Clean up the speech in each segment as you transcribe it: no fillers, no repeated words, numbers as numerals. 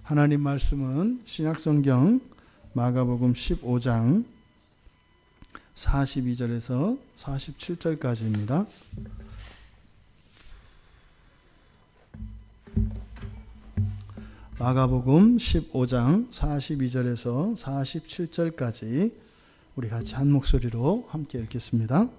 하나님 말씀은 신약성경 마가복음 15장 42절에서 47절까지입니다. 마가복음 15장 42절에서 47절까지 우리 같이 한 목소리로 함께 읽겠습니다.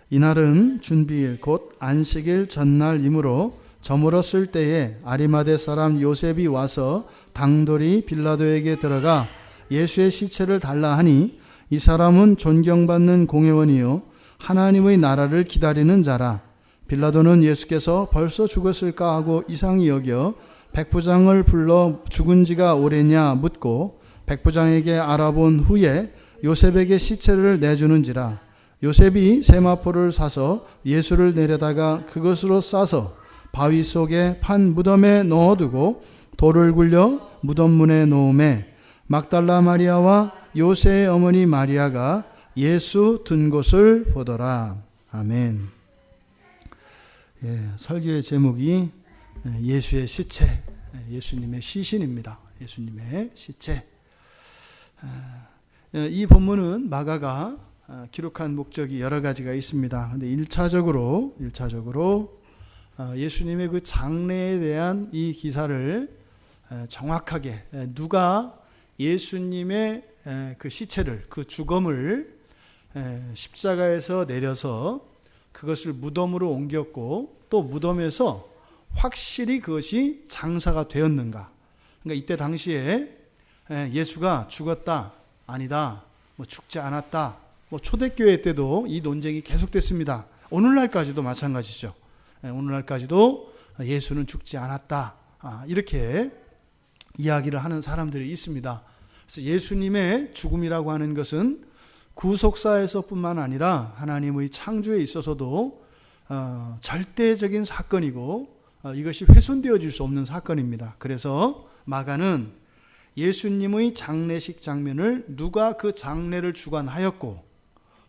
이날은 준비일 곧 안식일 전날이므로 저물었을 때에 아리마대 사람 요셉이 와서 당돌이 빌라도에게 들어가 예수의 시체를 달라 하니 이 사람은 존경받는 공회원이요 하나님의 나라를 기다리는 자라. 빌라도는 예수께서 벌써 죽었을까 하고 이상히 여겨 백부장을 불러 죽은 지가 오래냐 묻고 백부장에게 알아본 후에 요셉에게 시체를 내주는지라. 요셉이 세마포를 사서 예수를 내려다가 그것으로 싸서 바위 속에 판 무덤에 넣어두고 돌을 굴려 무덤 문에 놓음에 막달라 마리아와 요새의 어머니 마리아가 예수 둔 곳을 보더라. 아멘. 설교의 제목이 예수의 시체, 예수님의 시신입니다. 예수님의 시체. 이 본문은 마가가 기록한 목적이 여러 가지가 있습니다. 근데 1차적으로 예수님의 그 장례에 대한 이 기사를 정확하게 누가 예수님의 그 시체를, 그 죽음을 십자가에서 내려서 그것을 무덤으로 옮겼고 또 무덤에서 확실히 그것이 장사가 되었는가. 그러니까 이때 당시에 예수가 죽었다, 아니다, 죽지 않았다. 초대교회 때도 이 논쟁이 계속됐습니다. 오늘날까지도 마찬가지죠. 오늘날까지도 예수는 죽지 않았다, 이렇게 이야기를 하는 사람들이 있습니다. 그래서 예수님의 죽음이라고 하는 것은 구속사에서뿐만 아니라 하나님의 창조에 있어서도 절대적인 사건이고 이것이 훼손되어질 수 없는 사건입니다. 그래서 마가는 예수님의 장례식 장면을 누가 그 장례를 주관하였고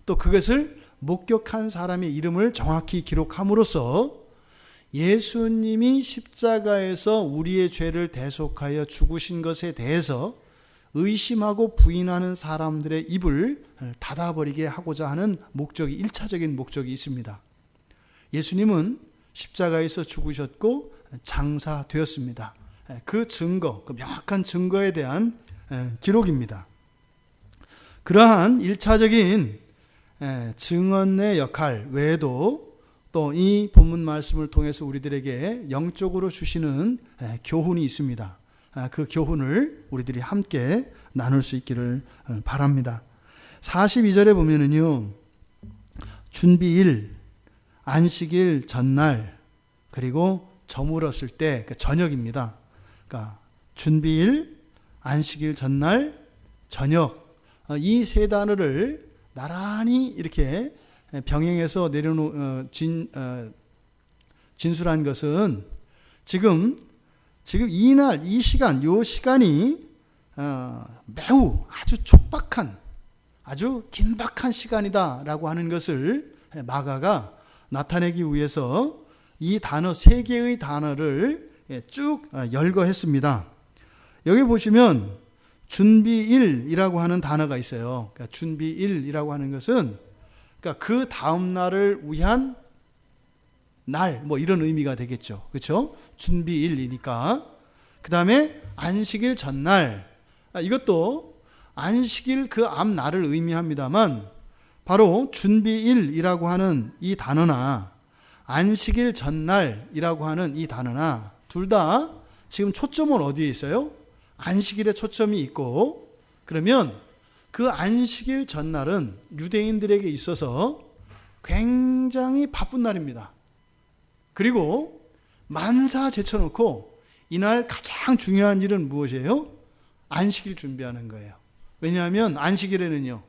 또 그것을 목격한 사람의 이름을 정확히 기록함으로써 예수님이 십자가에서 우리의 죄를 대속하여 죽으신 것에 대해서 의심하고 부인하는 사람들의 입을 닫아버리게 하고자 하는 목적이, 1차적인 목적이 있습니다. 예수님은 십자가에서 죽으셨고 장사되었습니다. 그 증거, 그 명확한 증거에 대한 기록입니다. 그러한 1차적인 증언의 역할 외에도 또 이 본문 말씀을 통해서 우리들에게 영적으로 주시는 교훈이 있습니다. 그 교훈을 우리들이 함께 나눌 수 있기를 바랍니다. 42절에 보면은요, 준비일, 안식일 전날, 그리고 저물었을 때, 저녁입니다. 그러니까 준비일, 안식일 전날, 저녁, 이 세 단어를 나란히 이렇게 병행해서 진술한 것은 지금 이날, 이 시간, 요 시간이 매우 아주 촉박한, 아주 긴박한 시간이다라고 하는 것을 마가가 나타내기 위해서 이 단어, 세 개의 단어를 쭉 열거했습니다. 여기 보시면 준비일이라고 하는 단어가 있어요. 그러니까 준비일이라고 하는 것은 그러니까 그 다음 날을 위한 날, 이런 의미가 되겠죠. 그렇죠? 준비일이니까. 그 다음에 안식일 전날, 이것도 안식일 그 앞 날을 의미합니다만 바로 준비일이라고 하는 이 단어나 안식일 전날이라고 하는 이 단어나 둘 다 지금 초점은 어디에 있어요? 안식일에 초점이 있고, 그러면 그 안식일 전날은 유대인들에게 있어서 굉장히 바쁜 날입니다. 그리고 만사 제쳐놓고 이날 가장 중요한 일은 무엇이에요? 안식일 준비하는 거예요. 왜냐하면 안식일에는요,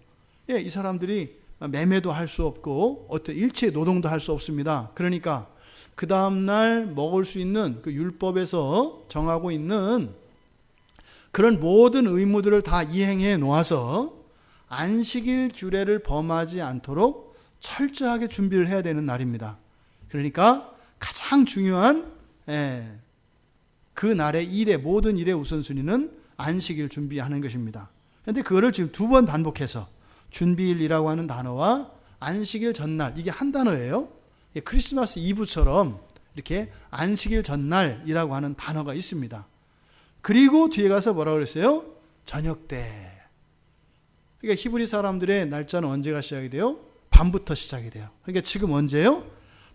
이 사람들이 매매도 할 수 없고 어떤 일체 노동도 할 수 없습니다. 그러니까 그 다음날 먹을 수 있는 그 율법에서 정하고 있는 그런 모든 의무들을 다 이행해 놓아서 안식일 규례를 범하지 않도록 철저하게 준비를 해야 되는 날입니다. 그러니까 가장 중요한 그 날의 일의 모든 일의 우선순위는 안식일 준비하는 것입니다. 그런데 그거를 지금 두 번 반복해서 준비일이라고 하는 단어와 안식일 전날, 이게 한 단어예요. 크리스마스 이브처럼 이렇게 안식일 전날이라고 하는 단어가 있습니다. 그리고 뒤에 가서 뭐라고 그랬어요? 저녁 때. 그러니까 히브리 사람들의 날짜는 언제가 시작이 돼요? 밤부터 시작이 돼요. 그러니까 지금 언제예요?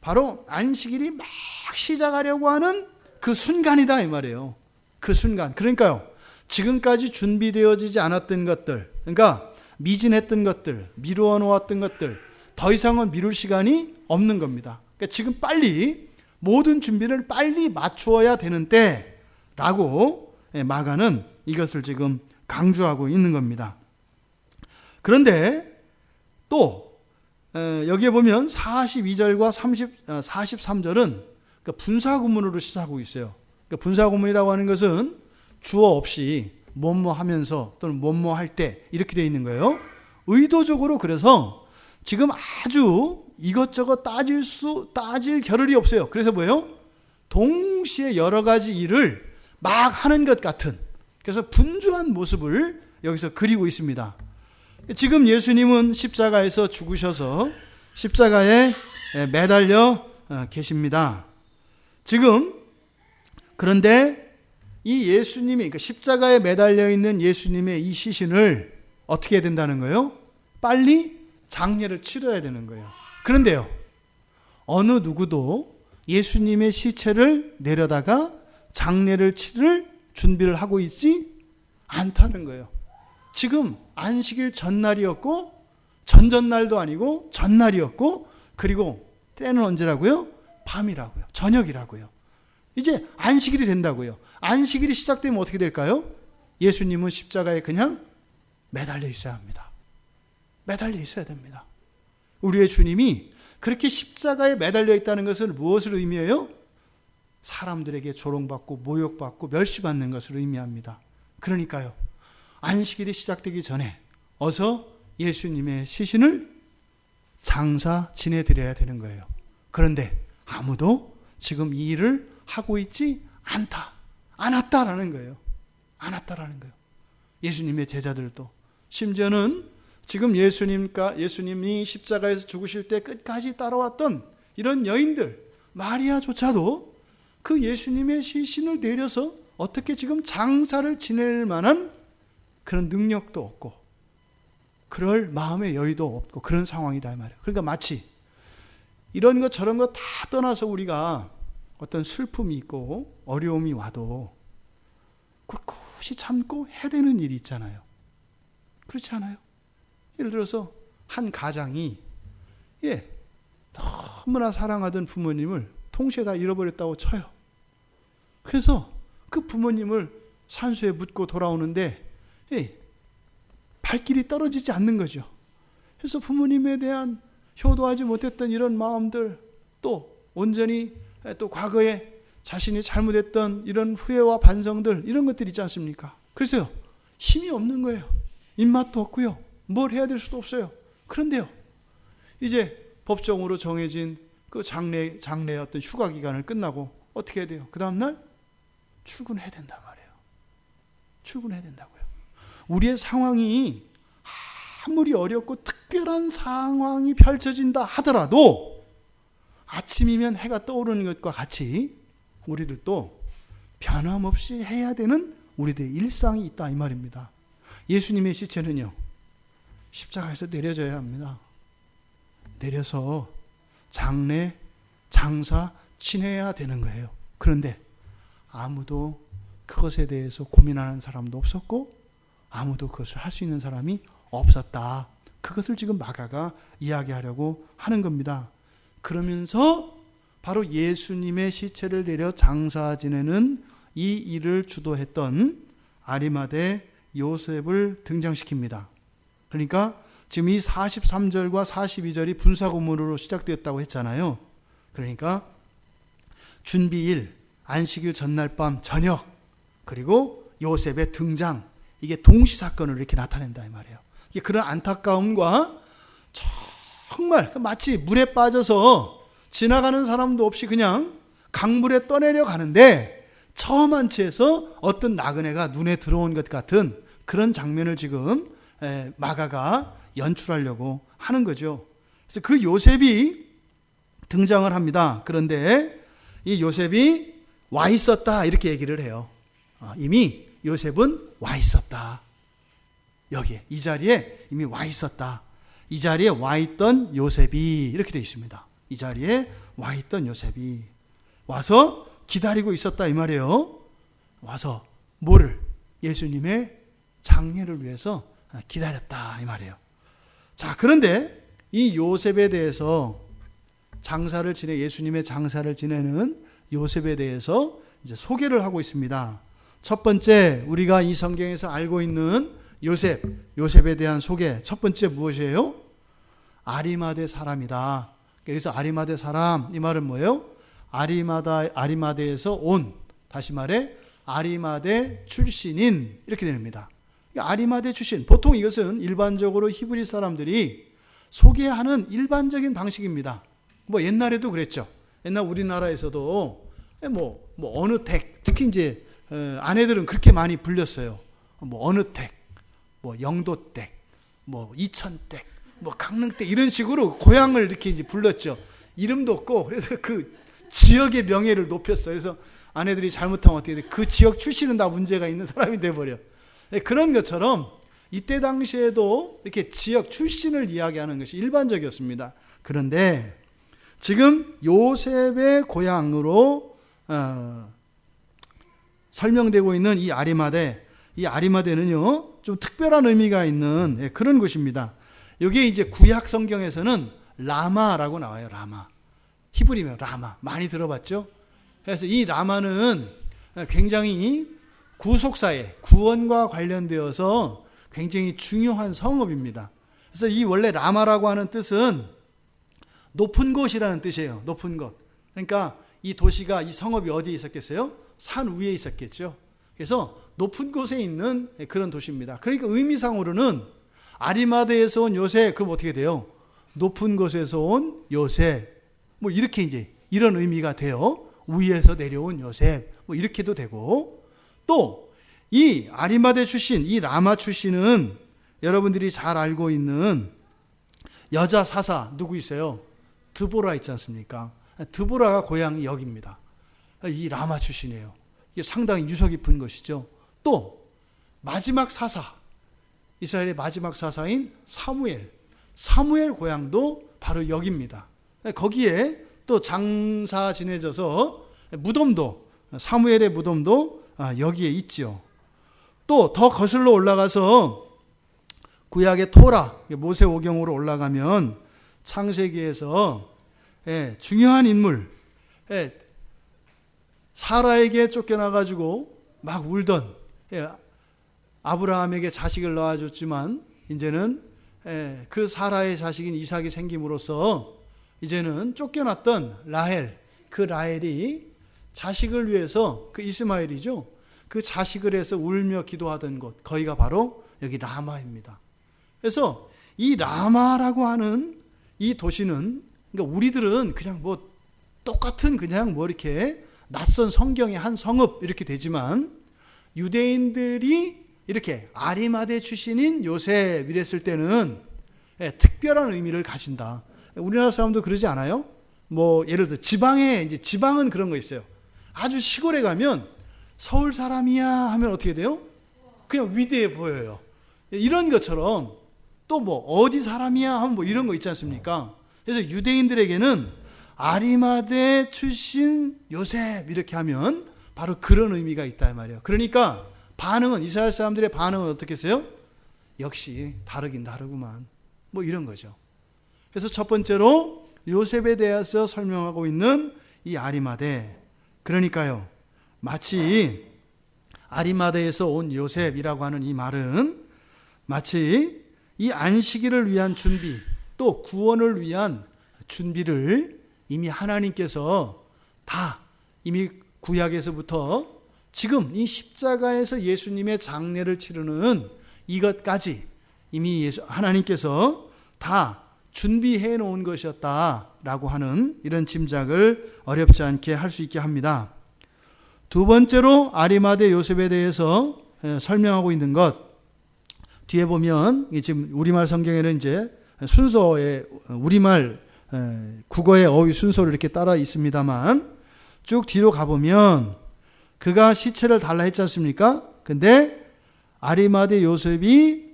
바로 안식일이 막 시작하려고 하는 그 순간이다 이 말이에요. 그 순간. 그러니까요, 지금까지 준비되어지지 않았던 것들, 그러니까 미진했던 것들, 미루어 놓았던 것들, 더 이상은 미룰 시간이 없는 겁니다. 그러니까 지금 빨리 모든 준비를 빨리 맞추어야 되는 때라고 마가는 이것을 지금 강조하고 있는 겁니다. 그런데 또 여기에 보면 42절과 43절은 분사구문으로 시작하고 있어요. 분사구문이라고 하는 것은 주어 없이 뭐뭐 하면서 또는 뭐뭐 할 때 이렇게 되어 있는 거예요. 의도적으로. 그래서 지금 아주 이것저것 따질 겨를이 없어요. 그래서 뭐예요? 동시에 여러 가지 일을 막 하는 것 같은, 그래서 분주한 모습을 여기서 그리고 있습니다. 지금 예수님은 십자가에서 죽으셔서 십자가에 매달려 계십니다. 지금 그런데 이 예수님이, 그러니까 십자가에 매달려 있는 예수님의 이 시신을 어떻게 해야 된다는 거예요? 빨리 장례를 치러야 되는 거예요. 그런데요, 어느 누구도 예수님의 시체를 내려다가 장례를 치를 준비를 하고 있지 않다는 거예요. 지금 안식일 전날이었고, 전전날도 아니고 전날이었고, 그리고 때는 언제라고요? 밤이라고요. 저녁이라고요. 이제 안식일이 된다고요. 안식일이 시작되면 어떻게 될까요? 예수님은 십자가에 그냥 매달려 있어야 합니다. 매달려 있어야 됩니다. 우리의 주님이 그렇게 십자가에 매달려 있다는 것은 무엇을 의미해요? 사람들에게 조롱받고 모욕받고 멸시받는 것을 의미합니다. 그러니까요, 안식일이 시작되기 전에 어서 예수님의 시신을 장사 지내드려야 되는 거예요. 그런데 아무도 지금 이 일을 하고 있지 않았다라는 거예요. 않았다라는 거예요. 예수님의 제자들도, 심지어는 지금 예수님이 십자가에서 죽으실 때 끝까지 따라왔던 이런 여인들, 마리아조차도 그 예수님의 시신을 내려서 어떻게 지금 장사를 지낼 만한 그런 능력도 없고, 그럴 마음의 여유도 없고, 그런 상황이다 이 말이에요. 그러니까 마치 이런 것 저런 것 다 떠나서 우리가 어떤 슬픔이 있고 어려움이 와도 꿋꿋이 참고 해내는 일이 있잖아요. 그렇지 않아요? 예를 들어서 한 가장이 너무나 사랑하던 부모님을 동시에 다 잃어버렸다고 쳐요. 그래서 그 부모님을 산수에 묻고 돌아오는데 발길이 떨어지지 않는 거죠. 그래서 부모님에 대한 효도하지 못했던 이런 마음들, 또 온전히 또 과거에 자신이 잘못했던 이런 후회와 반성들, 이런 것들이 있지 않습니까? 그래서요, 힘이 없는 거예요. 입맛도 없고요, 뭘 해야 될 수도 없어요. 그런데요, 이제 법정으로 정해진 그 장례의 어떤 휴가 기간을 끝나고 어떻게 해야 돼요? 그 다음날 출근해야 된단 말이에요. 출근해야 된다고요. 우리의 상황이 아무리 어렵고 특별한 상황이 펼쳐진다 하더라도 아침이면 해가 떠오르는 것과 같이 우리들도 변함없이 해야 되는 우리들의 일상이 있다 이 말입니다. 예수님의 시체는요, 십자가에서 내려져야 합니다. 내려서 장사 지내야 되는 거예요. 그런데 아무도 그것에 대해서 고민하는 사람도 없었고, 아무도 그것을 할 수 있는 사람이 없었다. 그것을 지금 마가가 이야기하려고 하는 겁니다. 그러면서 바로 예수님의 시체를 내려 장사 지내는 이 일을 주도했던 아리마대 요셉을 등장시킵니다. 그러니까 지금 이 43절과 42절이 분사구문으로 시작되었다고 했잖아요. 그러니까 준비일, 안식일 전날 밤 저녁, 그리고 요셉의 등장, 이게 동시사건으로 이렇게 나타낸다 이 말이에요. 이게 그런 안타까움과 정말 마치 물에 빠져서 지나가는 사람도 없이 그냥 강물에 떠내려 가는데 처음한 채에서 어떤 나그네가 눈에 들어온 것 같은 그런 장면을 지금 마가가 연출하려고 하는 거죠. 그래서 그 요셉이 등장을 합니다. 그런데 이 요셉이 와 있었다 이렇게 얘기를 해요. 이미 요셉은 와 있었다. 여기에 이 자리에 이미 와 있었다. 이 자리에 와 있던 요셉이 이렇게 되어 있습니다. 이 자리에 와 있던 요셉이 와서 기다리고 있었다 이 말이에요. 와서 뭐를? 예수님의 장례를 위해서 기다렸다 이 말이에요. 자, 그런데 이 요셉에 대해서 예수님의 장사를 지내는 요셉에 대해서 이제 소개를 하고 있습니다. 첫 번째 우리가 이 성경에서 알고 있는 요셉에 대한 소개. 첫 번째 무엇이에요? 아리마대 사람이다. 여기서 아리마대 사람 이 말은 뭐예요? 아리마대에서 온, 다시 말해 아리마대 출신인 이렇게 됩니다. 아리마대 출신, 보통 이것은 일반적으로 히브리 사람들이 소개하는 일반적인 방식입니다. 뭐 옛날에도 그랬죠. 옛날 우리나라에서도 뭐 어느 댁, 특히 이제 아내들은 그렇게 많이 불렸어요. 뭐 어느 댁, 뭐 영도 댁, 뭐 이천 댁, 뭐 강릉 댁 이런 식으로 고향을 이렇게 이제 불렀죠. 이름도 없고 그래서 그 지역의 명예를 높였어요. 그래서 아내들이 잘못하면 어떻게 돼? 그 지역 출신은 다 문제가 있는 사람이 돼버려. 그런 것처럼 이때 당시에도 이렇게 지역 출신을 이야기하는 것이 일반적이었습니다. 그런데 지금 요셉의 고향으로 설명되고 있는 이 아리마대는요 좀 특별한 의미가 있는 그런 곳입니다. 여기에 이제 구약 성경에서는 라마라고 나와요. 라마. 히브리면 라마. 많이 들어봤죠? 그래서 이 라마는 굉장히 구속사에 구원과 관련되어서 굉장히 중요한 성읍입니다. 그래서 이 원래 라마라고 하는 뜻은 높은 곳이라는 뜻이에요. 높은 곳. 그러니까 이 도시가, 이 성읍이 어디에 있었겠어요? 산 위에 있었겠죠. 그래서 높은 곳에 있는 그런 도시입니다. 그러니까 의미상으로는 아리마대에서 온 요셉, 그럼 어떻게 돼요? 높은 곳에서 온 요셉. 뭐 이렇게 이제 이런 의미가 돼요. 위에서 내려온 요셉. 뭐 이렇게도 되고, 또 이 아리마대 출신, 이 라마 출신은 여러분들이 잘 알고 있는 여자 사사 누구 있어요? 드보라 있지 않습니까? 드보라가 고향이 여기입니다. 이 라마 출신이에요. 이게 상당히 유서 깊은 것이죠. 또 마지막 사사, 이스라엘의 마지막 사사인 사무엘 고향도 바로 여기입니다. 거기에 또 장사 지내져서 무덤도, 사무엘의 무덤도 여기에 있죠. 또 더 거슬러 올라가서 구약의 토라, 모세오경으로 올라가면 창세기에서 중요한 인물, 사라에게 쫓겨나가지고 막 울던, 아브라함에게 자식을 낳아줬지만 이제는 그 사라의 자식인 이삭이 생김으로써 이제는 쫓겨났던 라헬, 그 라헬이 자식을 위해서, 그 이스마엘이죠, 그 자식을 해서 울며 기도하던 곳, 거기가 바로 여기 라마입니다. 그래서 이 라마라고 하는 이 도시는, 그러니까 우리들은 그냥 뭐 똑같은 그냥 뭐 이렇게 낯선 성경의 한 성읍 이렇게 되지만, 유대인들이 이렇게 아리마대 출신인 요셉 이랬을 때는 특별한 의미를 가진다. 우리나라 사람도 그러지 않아요? 뭐 예를 들어 지방은 그런 거 있어요. 아주 시골에 가면 서울 사람이야 하면 어떻게 돼요? 그냥 위대해 보여요. 이런 것처럼 또 뭐 어디 사람이야 하면 뭐 이런 거 있지 않습니까? 그래서 유대인들에게는 아리마대 출신 요셉 이렇게 하면 바로 그런 의미가 있다 이 말이에요. 그러니까 반응은, 이스라엘 사람들의 반응은 어떻게 했어요? 역시 다르긴 다르구만, 뭐 이런 거죠. 그래서 첫 번째로 요셉에 대해서 설명하고 있는 이 아리마대, 그러니까요 마치 아리마대에서 온 요셉이라고 하는 이 말은 마치 이 안식일을 위한 준비, 또 구원을 위한 준비를 이미 하나님께서 다 이미 구약에서부터 지금 이 십자가에서 예수님의 장례를 치르는 이것까지 이미 하나님께서 다 준비해 놓은 것이었다라고 하는 이런 짐작을 어렵지 않게 할 수 있게 합니다. 두 번째로 아리마대 요셉에 대해서 설명하고 있는 것, 뒤에 보면 지금 우리말 성경에는 이제 순서의 우리말 국어의 어휘 순서로 이렇게 따라 있습니다만 쭉 뒤로 가보면 그가 시체를 달라 했지 않습니까? 근데 아리마대 요셉이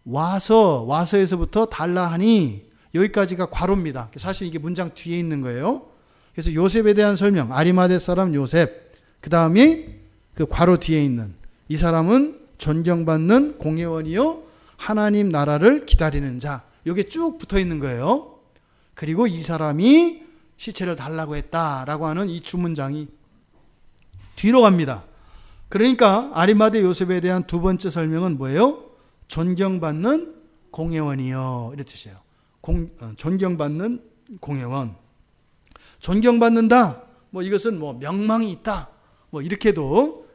와서에서부터 달라 하니 여기까지가 괄호입니다. 사실 이게 문장 뒤에 있는 거예요. 그래서 요셉에 대한 설명, 아리마대 사람 요셉, 그 다음에 그 괄호 뒤에 있는 이 사람은 존경받는 공회원이요 하나님 나라를 기다리는 자, 이게 쭉 붙어 있는 거예요. 그리고 이 사람이 시체를 달라고 했다라고 하는 이 주문장이 뒤로 갑니다. 그러니까 아리마대 요셉에 대한 두 번째 설명은 뭐예요? 존경받는 공회원이요, 이런 뜻이에요. 존경받는 공회원. 존경받는다, 뭐 이것은 뭐 명망이 있다, 뭐 이렇게도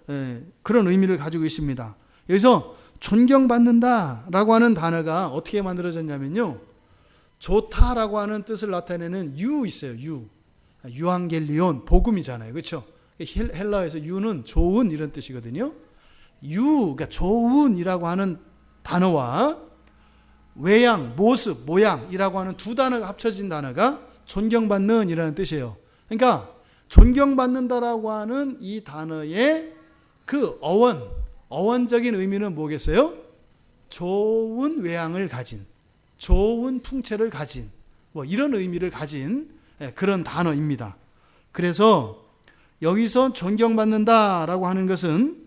그런 의미를 가지고 있습니다. 여기서 존경받는다라고 하는 단어가 어떻게 만들어졌냐면요, 좋다라고 하는 뜻을 나타내는 유 있어요. 유앙겔리온, 복음이잖아요, 그렇죠? 헬라어에서 유는 좋은 이런 뜻이거든요. 그러니까 좋은이라고 하는 단어와 외양, 모습, 모양이라고 하는 두 단어가 합쳐진 단어가 존경받는 이라는 뜻이에요. 그러니까 존경받는다라고 하는 이 단어의 그 어원적인 의미는 뭐겠어요? 좋은 외양을 가진, 좋은 풍채를 가진, 뭐 이런 의미를 가진 그런 단어입니다. 그래서 여기서 존경받는다라고 하는 것은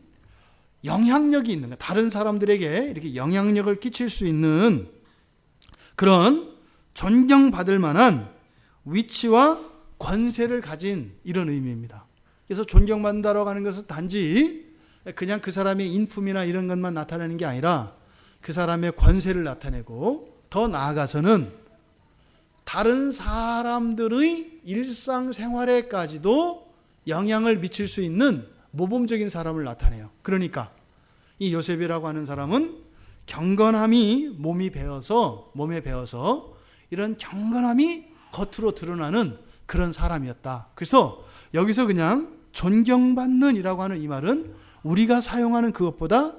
영향력이 있는 것, 다른 사람들에게 이렇게 영향력을 끼칠 수 있는 그런 존경받을 만한 위치와 권세를 가진 이런 의미입니다. 그래서 존경받는다라고 하는 것은 단지 그냥 그 사람의 인품이나 이런 것만 나타내는 게 아니라 그 사람의 권세를 나타내고 더 나아가서는 다른 사람들의 일상생활에까지도 영향을 미칠 수 있는 모범적인 사람을 나타내요. 그러니까 이 요셉이라고 하는 사람은 경건함이 몸에 배어서 이런 경건함이 겉으로 드러나는 그런 사람이었다. 그래서 여기서 그냥 존경받는 이라고 하는 이 말은 우리가 사용하는 그것보다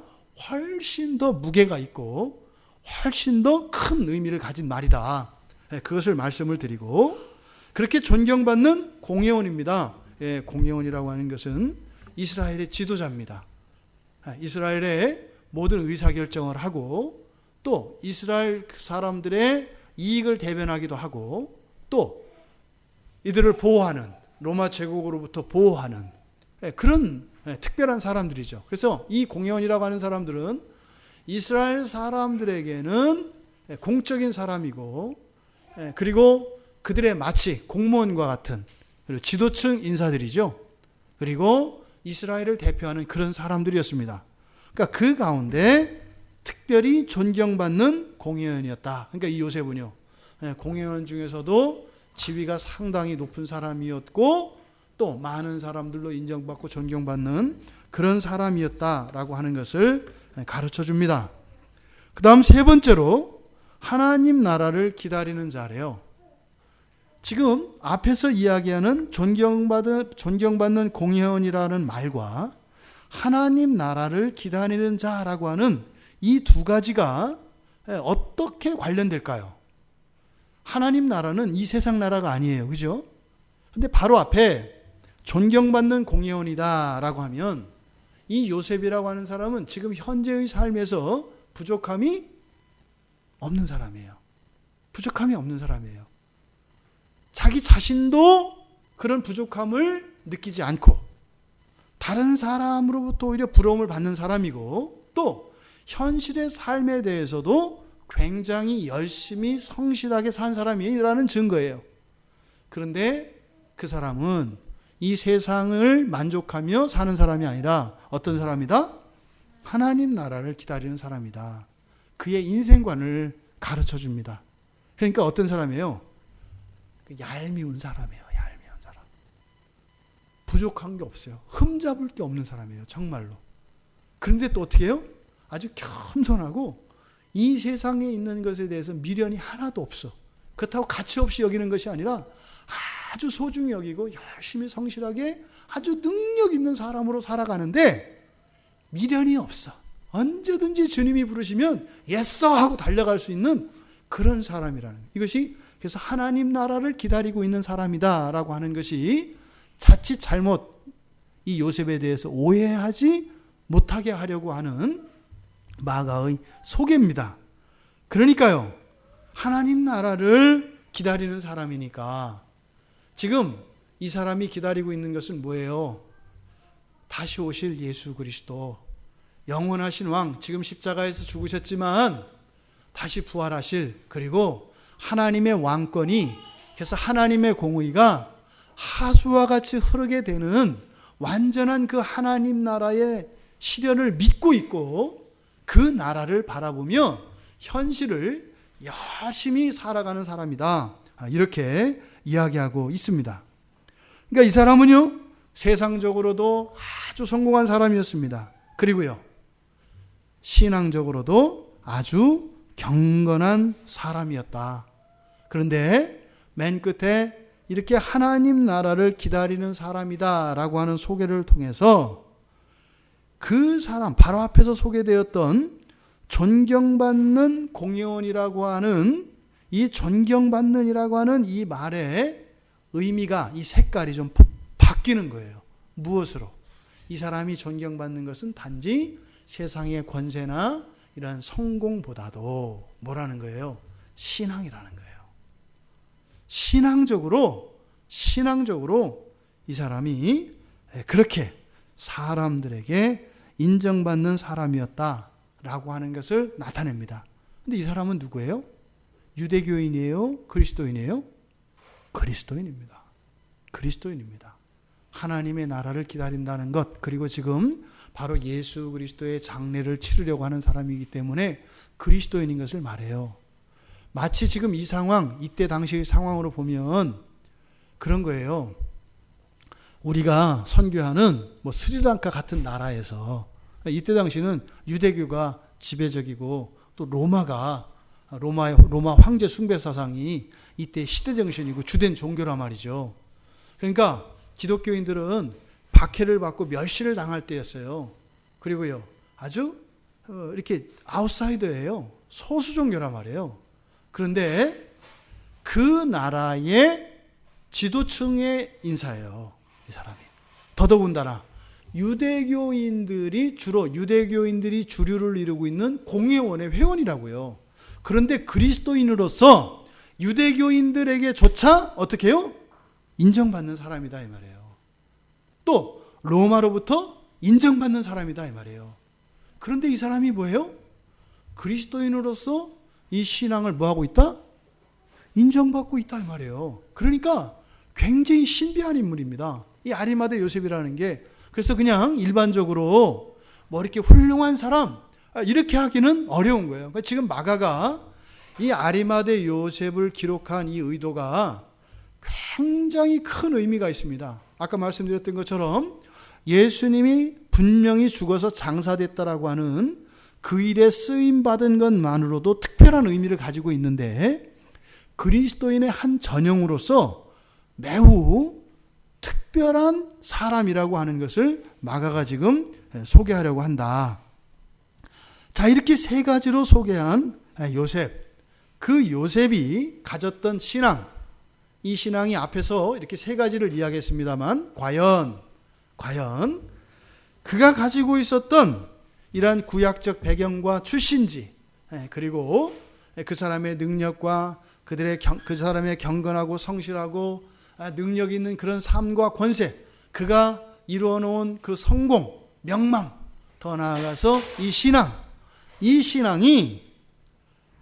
훨씬 더 무게가 있고 훨씬 더 큰 의미를 가진 말이다. 그것을 말씀을 드리고, 그렇게 존경받는 공회원입니다. 공회원이라고 하는 것은 이스라엘의 지도자입니다. 이스라엘의 모든 의사결정을 하고 또 이스라엘 사람들의 이익을 대변하기도 하고 또 이들을 보호하는, 로마 제국으로부터 보호하는 그런 특별한 사람들이죠. 그래서 이 공회원이라고 하는 사람들은 이스라엘 사람들에게는 공적인 사람이고, 그리고 그들의 마치 공무원과 같은 그리고 지도층 인사들이죠. 그리고 이스라엘을 대표하는 그런 사람들이었습니다. 그러니까 그 가운데 특별히 존경받는 공회원이었다. 그러니까 이 요셉은요, 공회원 중에서도 지위가 상당히 높은 사람이었고 또 많은 사람들로 인정받고 존경받는 그런 사람이었다라고 하는 것을 가르쳐 줍니다. 그 다음 세 번째로 하나님 나라를 기다리는 자래요. 지금 앞에서 이야기하는 존경받는 공회원이라는 말과 하나님 나라를 기다리는 자라고 하는 이 두 가지가 어떻게 관련될까요? 하나님 나라는 이 세상 나라가 아니에요, 그죠? 근데 바로 앞에 존경받는 공회원이다라고 하면 이 요셉이라고 하는 사람은 지금 현재의 삶에서 부족함이 없는 사람이에요. 부족함이 없는 사람이에요. 자기 자신도 그런 부족함을 느끼지 않고 다른 사람으로부터 오히려 부러움을 받는 사람이고 또 현실의 삶에 대해서도 굉장히 열심히 성실하게 산 사람이라는 증거예요. 그런데 그 사람은 이 세상을 만족하며 사는 사람이 아니라 어떤 사람이다? 하나님 나라를 기다리는 사람이다. 그의 인생관을 가르쳐 줍니다. 그러니까 어떤 사람이에요? 얄미운 사람이에요. 얄미운 사람. 부족한 게 없어요. 흠잡을 게 없는 사람이에요. 정말로. 그런데 또 어떻게 해요? 아주 겸손하고 이 세상에 있는 것에 대해서 미련이 하나도 없어. 그렇다고 가치 없이 여기는 것이 아니라 아주 소중히 여기고 열심히 성실하게 아주 능력 있는 사람으로 살아가는데 미련이 없어. 언제든지 주님이 부르시면 예서 하고 달려갈 수 있는 그런 사람이라는 거예요. 이것이 그래서 하나님 나라를 기다리고 있는 사람이다라고 하는 것이 자칫 잘못 이 요셉에 대해서 오해하지 못하게 하려고 하는 마가의 소개입니다. 그러니까요, 하나님 나라를 기다리는 사람이니까 지금 이 사람이 기다리고 있는 것은 뭐예요? 다시 오실 예수 그리스도, 영원하신 왕, 지금 십자가에서 죽으셨지만 다시 부활하실, 그리고 하나님의 왕권이, 그래서 하나님의 공의가 하수와 같이 흐르게 되는 완전한 그 하나님 나라의 실현을 믿고 있고 그 나라를 바라보며 현실을 열심히 살아가는 사람이다, 이렇게 이야기하고 있습니다. 그러니까 이 사람은요, 세상적으로도 아주 성공한 사람이었습니다. 그리고요, 신앙적으로도 아주 경건한 사람이었다. 그런데 맨 끝에 이렇게 하나님 나라를 기다리는 사람이다라고 하는 소개를 통해서 그 사람, 바로 앞에서 소개되었던 존경받는 공회원이라고 하는 이 존경받는이라고 하는 이 말의 의미가, 이 색깔이 좀 바뀌는 거예요. 무엇으로? 이 사람이 존경받는 것은 단지 세상의 권세나 이런 성공보다도 뭐라는 거예요? 신앙이라는 거예요. 신앙적으로 이 사람이 그렇게 사람들에게 인정받는 사람이었다라고 하는 것을 나타냅니다. 근데 이 사람은 누구예요? 유대교인이에요? 그리스도인이에요? 그리스도인입니다. 그리스도인입니다. 하나님의 나라를 기다린다는 것, 그리고 지금 바로 예수 그리스도의 장례를 치르려고 하는 사람이기 때문에 그리스도인인 것을 말해요. 마치 지금 이 상황, 이때 당시의 상황으로 보면 그런 거예요. 우리가 선교하는 스리랑카 같은 나라에서, 이때 당시는 유대교가 지배적이고 또 로마 황제 숭배 사상이 이때 시대 정신이고 주된 종교란 말이죠. 그러니까 기독교인들은 박해를 받고 멸시를 당할 때였어요. 그리고요, 아주 이렇게 아웃사이더예요. 소수 종교란 말이에요. 그런데 그 나라의 지도층의 인사예요, 이 사람이. 더더군다나 유대교인들이 주류를 이루고 있는 공회원의 회원이라고요. 그런데 그리스도인으로서 유대교인들에게조차 어떻게 해요? 인정받는 사람이다, 이 말이에요. 또 로마로부터 인정받는 사람이다, 이 말이에요. 그런데 이 사람이 뭐예요? 그리스도인으로서 이 신앙을 뭐하고 있다? 인정받고 있다, 이 말이에요. 그러니까 굉장히 신비한 인물입니다, 이 아리마대 요셉이라는 게. 그래서 그냥 일반적으로 이렇게 훌륭한 사람 이렇게 하기는 어려운 거예요. 그러니까 지금 마가가 이 아리마대 요셉을 기록한 이 의도가 굉장히 큰 의미가 있습니다. 아까 말씀드렸던 것처럼 예수님이 분명히 죽어서 장사됐다라고 하는 그 일에 쓰임받은 것만으로도 특별한 의미를 가지고 있는데, 그리스도인의 한 전형으로서 매우 특별한 사람이라고 하는 것을 마가가 지금 소개하려고 한다. 자, 이렇게 세 가지로 소개한 요셉, 그 요셉이 가졌던 신앙, 이 신앙이 앞에서 이렇게 세 가지를 이야기했습니다만 과연 그가 가지고 있었던 이러한 구약적 배경과 출신지, 그리고 그 사람의 능력과 그 사람의 경건하고 성실하고 능력 있는 그런 삶과 권세, 그가 이루어놓은 그 성공, 명망, 더 나아가서 이 신앙이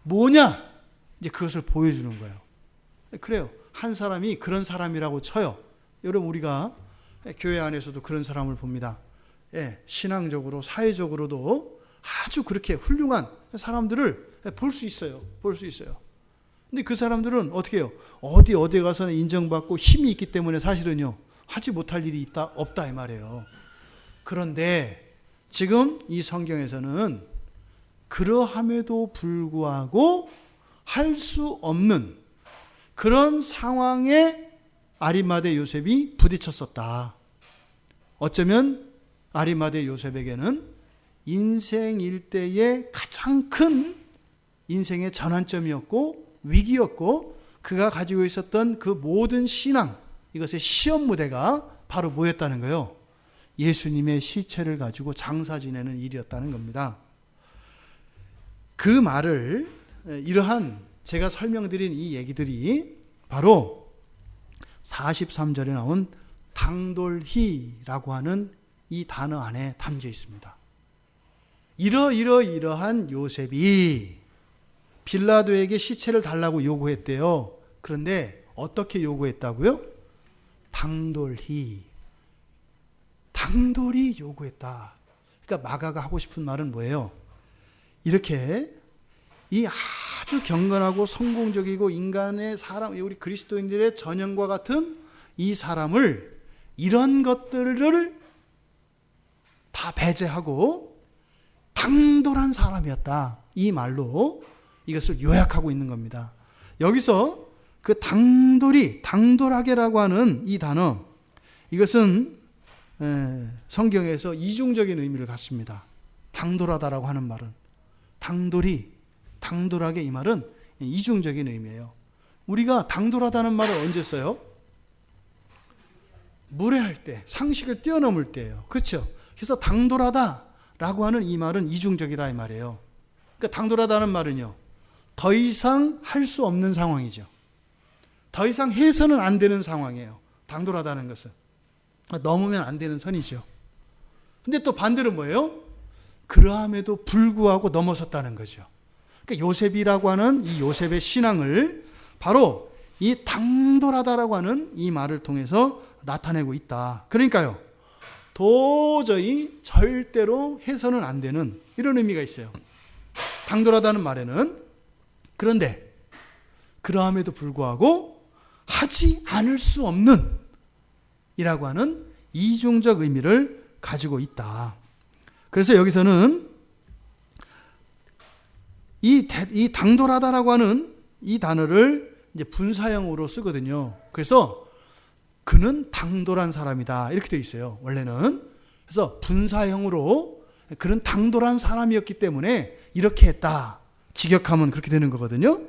뭐냐, 이제 그것을 보여주는 거예요. 그래요. 한 사람이 그런 사람이라고 쳐요. 여러분, 우리가 교회 안에서도 그런 사람을 봅니다. 신앙적으로, 사회적으로도 아주 그렇게 훌륭한 사람들을 볼 수 있어요. 근데 그 사람들은 어떻게 해요? 어디에 가서는 인정받고 힘이 있기 때문에 사실은요, 하지 못할 일이 없다, 이 말이에요. 그런데 지금 이 성경에서는 그러함에도 불구하고 할 수 없는 그런 상황에 아리마대 요셉이 부딪혔었다. 어쩌면 아리마대 요셉에게는 인생 일대의 가장 큰 인생의 전환점이었고 위기였고, 그가 가지고 있었던 그 모든 신앙, 이것의 시험 무대가 바로 뭐였다는 거예요? 예수님의 시체를 가지고 장사 지내는 일이었다는 겁니다. 그 말을, 이러한 제가 설명드린 이 얘기들이 바로 43절에 나온 당돌히라고 하는 이 단어 안에 담겨 있습니다. 이러한 요셉이 빌라도에게 시체를 달라고 요구했대요. 그런데 어떻게 요구했다고요? 당돌히, 당돌히 요구했다. 그러니까 마가가 하고 싶은 말은 뭐예요? 이렇게 이 아주 경건하고 성공적이고 인간의 사람, 우리 그리스도인들의 전형과 같은 이 사람을, 이런 것들을 다 배제하고 당돌한 사람이었다. 이 말로 이것을 요약하고 있는 겁니다. 여기서 그 당돌하게라고 하는 이 단어, 이것은 성경에서 이중적인 의미를 갖습니다. 당돌하다라고 하는 말은, 당돌하게, 이 말은 이중적인 의미예요. 우리가 당돌하다는 말을 언제 써요? 무례할 때, 상식을 뛰어넘을 때예요. 그렇죠? 그래서 당돌하다라고 하는 이 말은 이중적이다 이 말이에요. 그러니까 당돌하다는 말은요, 더 이상 할 수 없는 상황이죠. 더 이상 해서는 안 되는 상황이에요. 당돌하다는 것은 넘으면 안 되는 선이죠. 근데 또 반대로 뭐예요? 그러함에도 불구하고 넘어섰다는 거죠. 그러니까 요셉이라고 하는 이 요셉의 신앙을 바로 이 당돌하다라고 하는 이 말을 통해서 나타내고 있다. 그러니까요, 도저히 절대로 해서는 안 되는 이런 의미가 있어요. 당돌하다는 말에는. 그런데 그러함에도 불구하고 하지 않을 수 없는 이라고 하는 이중적 의미를 가지고 있다. 그래서 여기서는 이 당돌하다라고 하는 이 단어를 이제 분사형으로 쓰거든요. 그래서 그는 당돌한 사람이다 이렇게 되어 있어요, 원래는. 그래서 분사형으로 그는 당돌한 사람이었기 때문에 이렇게 했다, 직역하면 그렇게 되는 거거든요.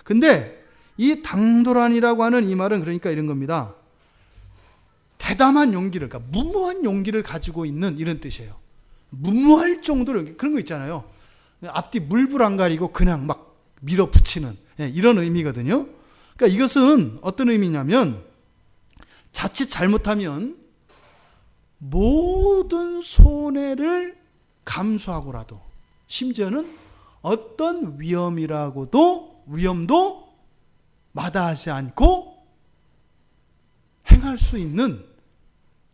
근데 이 당돌한이라고 하는 이 말은 그러니까 이런 겁니다. 대담한 용기를, 그러니까 무모한 용기를 가지고 있는 이런 뜻이에요. 무모할 정도로, 그런 거 있잖아요. 앞뒤 물불 안 가리고 그냥 막 밀어붙이는 이런 의미거든요. 그러니까 이것은 어떤 의미냐면, 자칫 잘못하면 모든 손해를 감수하고라도, 심지어는 어떤 위험도 마다하지 않고 행할 수 있는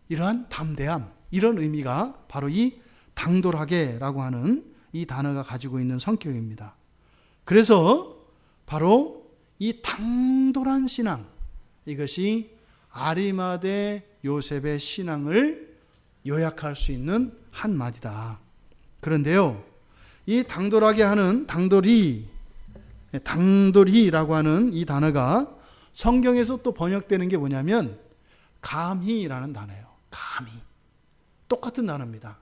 이러한 담대함, 이런 의미가 바로 이 당돌하게라고 하는 이 단어가 가지고 있는 성격입니다. 그래서 바로 이 당돌한 신앙, 이것이 아리마대 요셉의 신앙을 요약할 수 있는 한마디다. 그런데요, 이 당돌하게 하는 당돌히라고 하는 이 단어가 성경에서 또 번역되는 게 뭐냐면 감히라는 단어예요. 감히. 똑같은 단어입니다.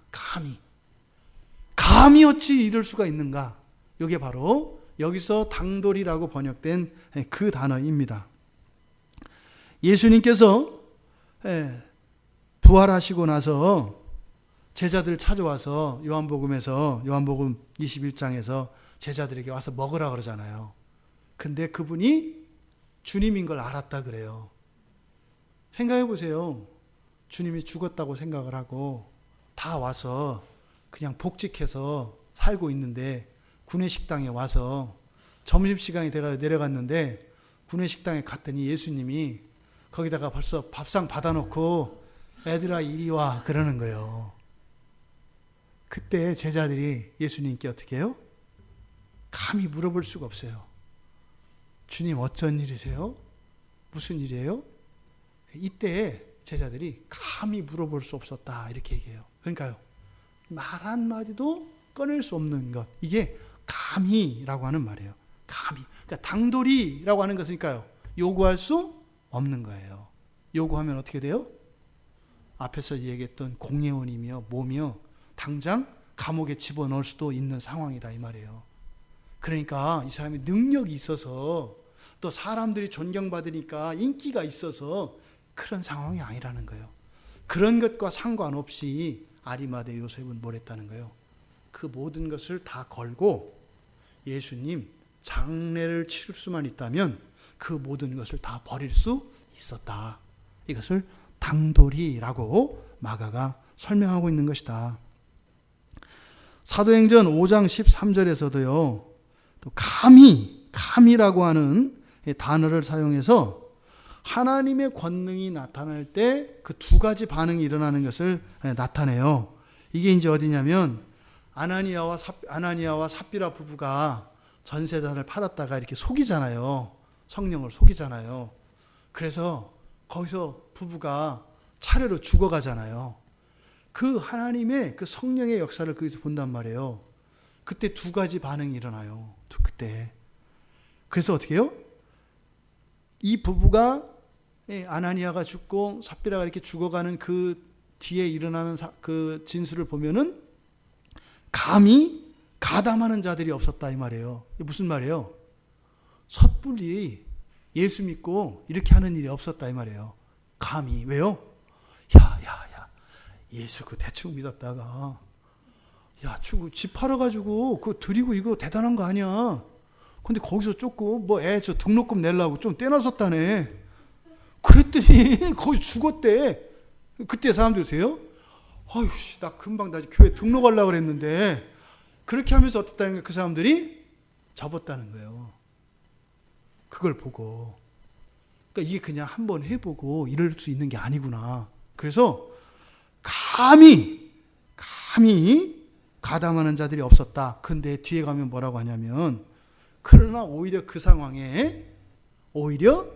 감히 어찌 이럴 수가 있는가? 이게 바로 여기서 당돌이라고 번역된 그 단어입니다. 예수님께서 부활하시고 나서 제자들 찾아와서 요한복음 21장에서 제자들에게 와서 먹으라 그러잖아요. 근데 그분이 주님인 걸 알았다 그래요. 생각해 보세요. 주님이 죽었다고 생각을 하고 다 와서 그냥 복직해서 살고 있는데, 구내식당에 와서 점심시간이 돼가 내려갔는데 구내식당에 갔더니 예수님이 거기다가 벌써 밥상 받아놓고 애들아 이리 와 그러는 거예요. 그때 제자들이 예수님께 어떻게 해요? 감히 물어볼 수가 없어요. 주님 어쩐 일이세요? 무슨 일이에요? 이때 제자들이 감히 물어볼 수 없었다 이렇게 얘기해요. 그러니까요, 말 한마디도 꺼낼 수 없는 것, 이게 감히라고 하는 말이에요. 감히. 그러니까 당돌이라고 하는 것이니까요, 요구할 수 없는 거예요. 요구하면 어떻게 돼요? 앞에서 얘기했던 공회원이며 뭐며 당장 감옥에 집어넣을 수도 있는 상황이다 이 말이에요. 그러니까 이 사람이 능력이 있어서 또 사람들이 존경받으니까 인기가 있어서 그런 상황이 아니라는 거예요. 그런 것과 상관없이 아리마대 요셉은 뭘 했다는 거예요? 그 모든 것을 다 걸고 예수님 장례를 치를 수만 있다면 그 모든 것을 다 버릴 수 있었다. 이것을 당돌이라고 마가가 설명하고 있는 것이다. 사도행전 5장 13절에서도요. 또 감히라고 하는 단어를 사용해서 하나님의 권능이 나타날 때 그 두 가지 반응이 일어나는 것을 나타내요. 이게 이제 어디냐면 아나니아와 삽비라 부부가 전세산을 팔았다가 이렇게 속이잖아요. 성령을 속이잖아요. 그래서 거기서 부부가 차례로 죽어가잖아요. 그 하나님의 그 성령의 역사를 거기서 본단 말이에요. 그때 두 가지 반응이 일어나요. 그때. 그래서 어떻게 해요? 이 부부가 아나니아가 죽고 삽비라가 이렇게 죽어가는 그 뒤에 일어나는 그 진술을 보면은 감히 가담하는 자들이 없었다 이 말이에요. 이게 무슨 말이에요? 섣불리 예수 믿고 이렇게 하는 일이 없었다 이 말이에요. 감히. 왜요? 야 예수 그 대충 믿었다가 집 팔아가지고 그거 드리고 이거 대단한 거 아니야. 근데 거기서 조금 저 등록금 내려고 좀 떼놨었다네. 그랬더니 거기 죽었대. 그때 사람들이 돼요? 나 금방 교회 등록하려고 그랬는데 그렇게 하면서 어떻다는 거예요? 그 사람들이 접었다는 거예요. 그걸 보고. 그러니까 이게 그냥 한번 해보고 이럴 수 있는 게 아니구나. 그래서 감히 가담하는 자들이 없었다. 근데 뒤에 가면 뭐라고 하냐면 그러나 오히려 그 상황에 오히려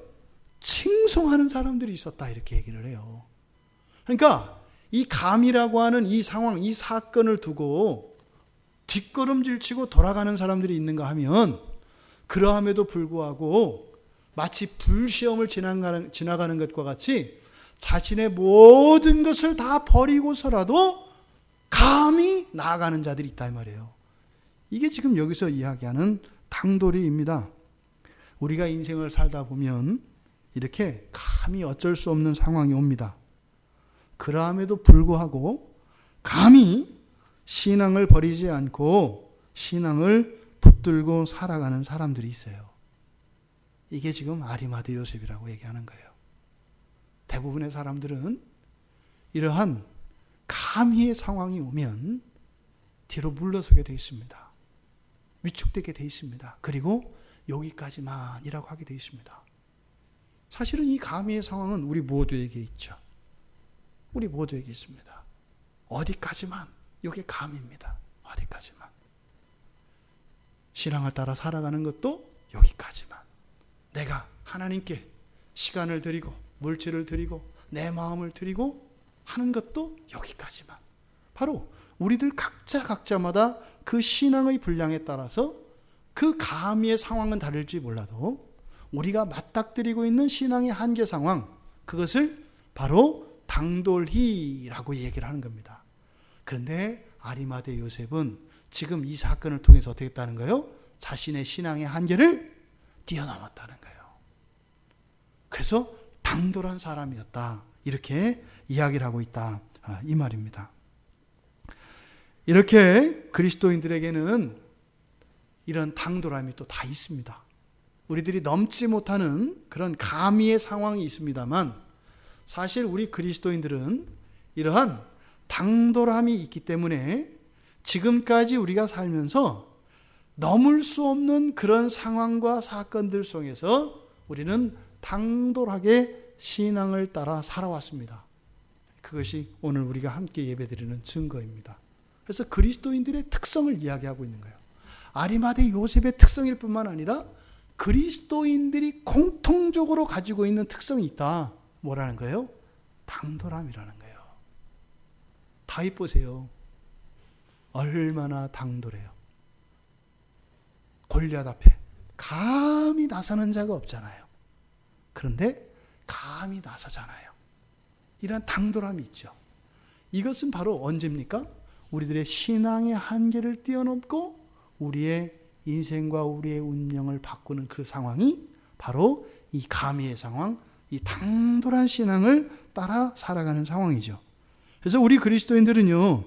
칭송하는 사람들이 있었다. 이렇게 얘기를 해요. 그러니까 이 감이라고 하는 이 상황, 이 사건을 두고 뒷걸음질 치고 돌아가는 사람들이 있는가 하면 그러함에도 불구하고 마치 불시험을 지나가는 것과 같이 자신의 모든 것을 다 버리고서라도 감히 나아가는 자들이 있다 이 말이에요. 이게 지금 여기서 이야기하는 당돌이입니다. 우리가 인생을 살다 보면 이렇게 감히 어쩔 수 없는 상황이 옵니다. 그러함에도 불구하고 감히 신앙을 버리지 않고 신앙을 붙들고 살아가는 사람들이 있어요. 이게 지금 아리마대 요셉이라고 얘기하는 거예요. 대부분의 사람들은 이러한 감히의 상황이 오면 뒤로 물러서게 되어 있습니다. 위축되게 되어 있습니다. 그리고 여기까지만이라고 하게 되어 있습니다. 사실은 이 감히의 상황은 우리 모두에게 있죠. 우리 모두에게 있습니다. 어디까지만, 이게 감입니다. 어디까지만. 신앙을 따라 살아가는 것도 여기까지만. 내가 하나님께 시간을 드리고 물질을 드리고 내 마음을 드리고 하는 것도 여기까지만. 바로 우리들 각자마다 그 신앙의 분량에 따라서 그 감히의 상황은 다를지 몰라도 우리가 맞닥뜨리고 있는 신앙의 한계 상황, 그것을 바로 당돌히라고 얘기를 하는 겁니다. 그런데 아리마대 요셉은 지금 이 사건을 통해서 어떻게 했다는 거예요? 자신의 신앙의 한계를 뛰어넘었다는 거예요. 그래서 당돌한 사람이었다. 이렇게 이야기를 하고 있다. 이 말입니다. 이렇게 그리스도인들에게는 이런 당돌함이 또 다 있습니다. 우리들이 넘지 못하는 그런 감히의 상황이 있습니다만 사실 우리 그리스도인들은 이러한 당돌함이 있기 때문에 지금까지 우리가 살면서 넘을 수 없는 그런 상황과 사건들 속에서 우리는 당돌하게 신앙을 따라 살아왔습니다. 그것이 오늘 우리가 함께 예배드리는 증거입니다. 그래서 그리스도인들의 특성을 이야기하고 있는 거예요. 아리마대 요셉의 특성일 뿐만 아니라 그리스도인들이 공통적으로 가지고 있는 특성이 있다. 뭐라는 거예요? 당돌함이라는 거예요. 다윗 보세요. 얼마나 당돌해요. 골리앗 앞에 감히 나서는 자가 없잖아요. 그런데 감히 나서잖아요. 이런 당돌함이 있죠. 이것은 바로 언제입니까? 우리들의 신앙의 한계를 뛰어넘고 우리의 인생과 우리의 운명을 바꾸는 그 상황이 바로 이 감의의 상황, 이 당돌한 신앙을 따라 살아가는 상황이죠. 그래서 우리 그리스도인들은요,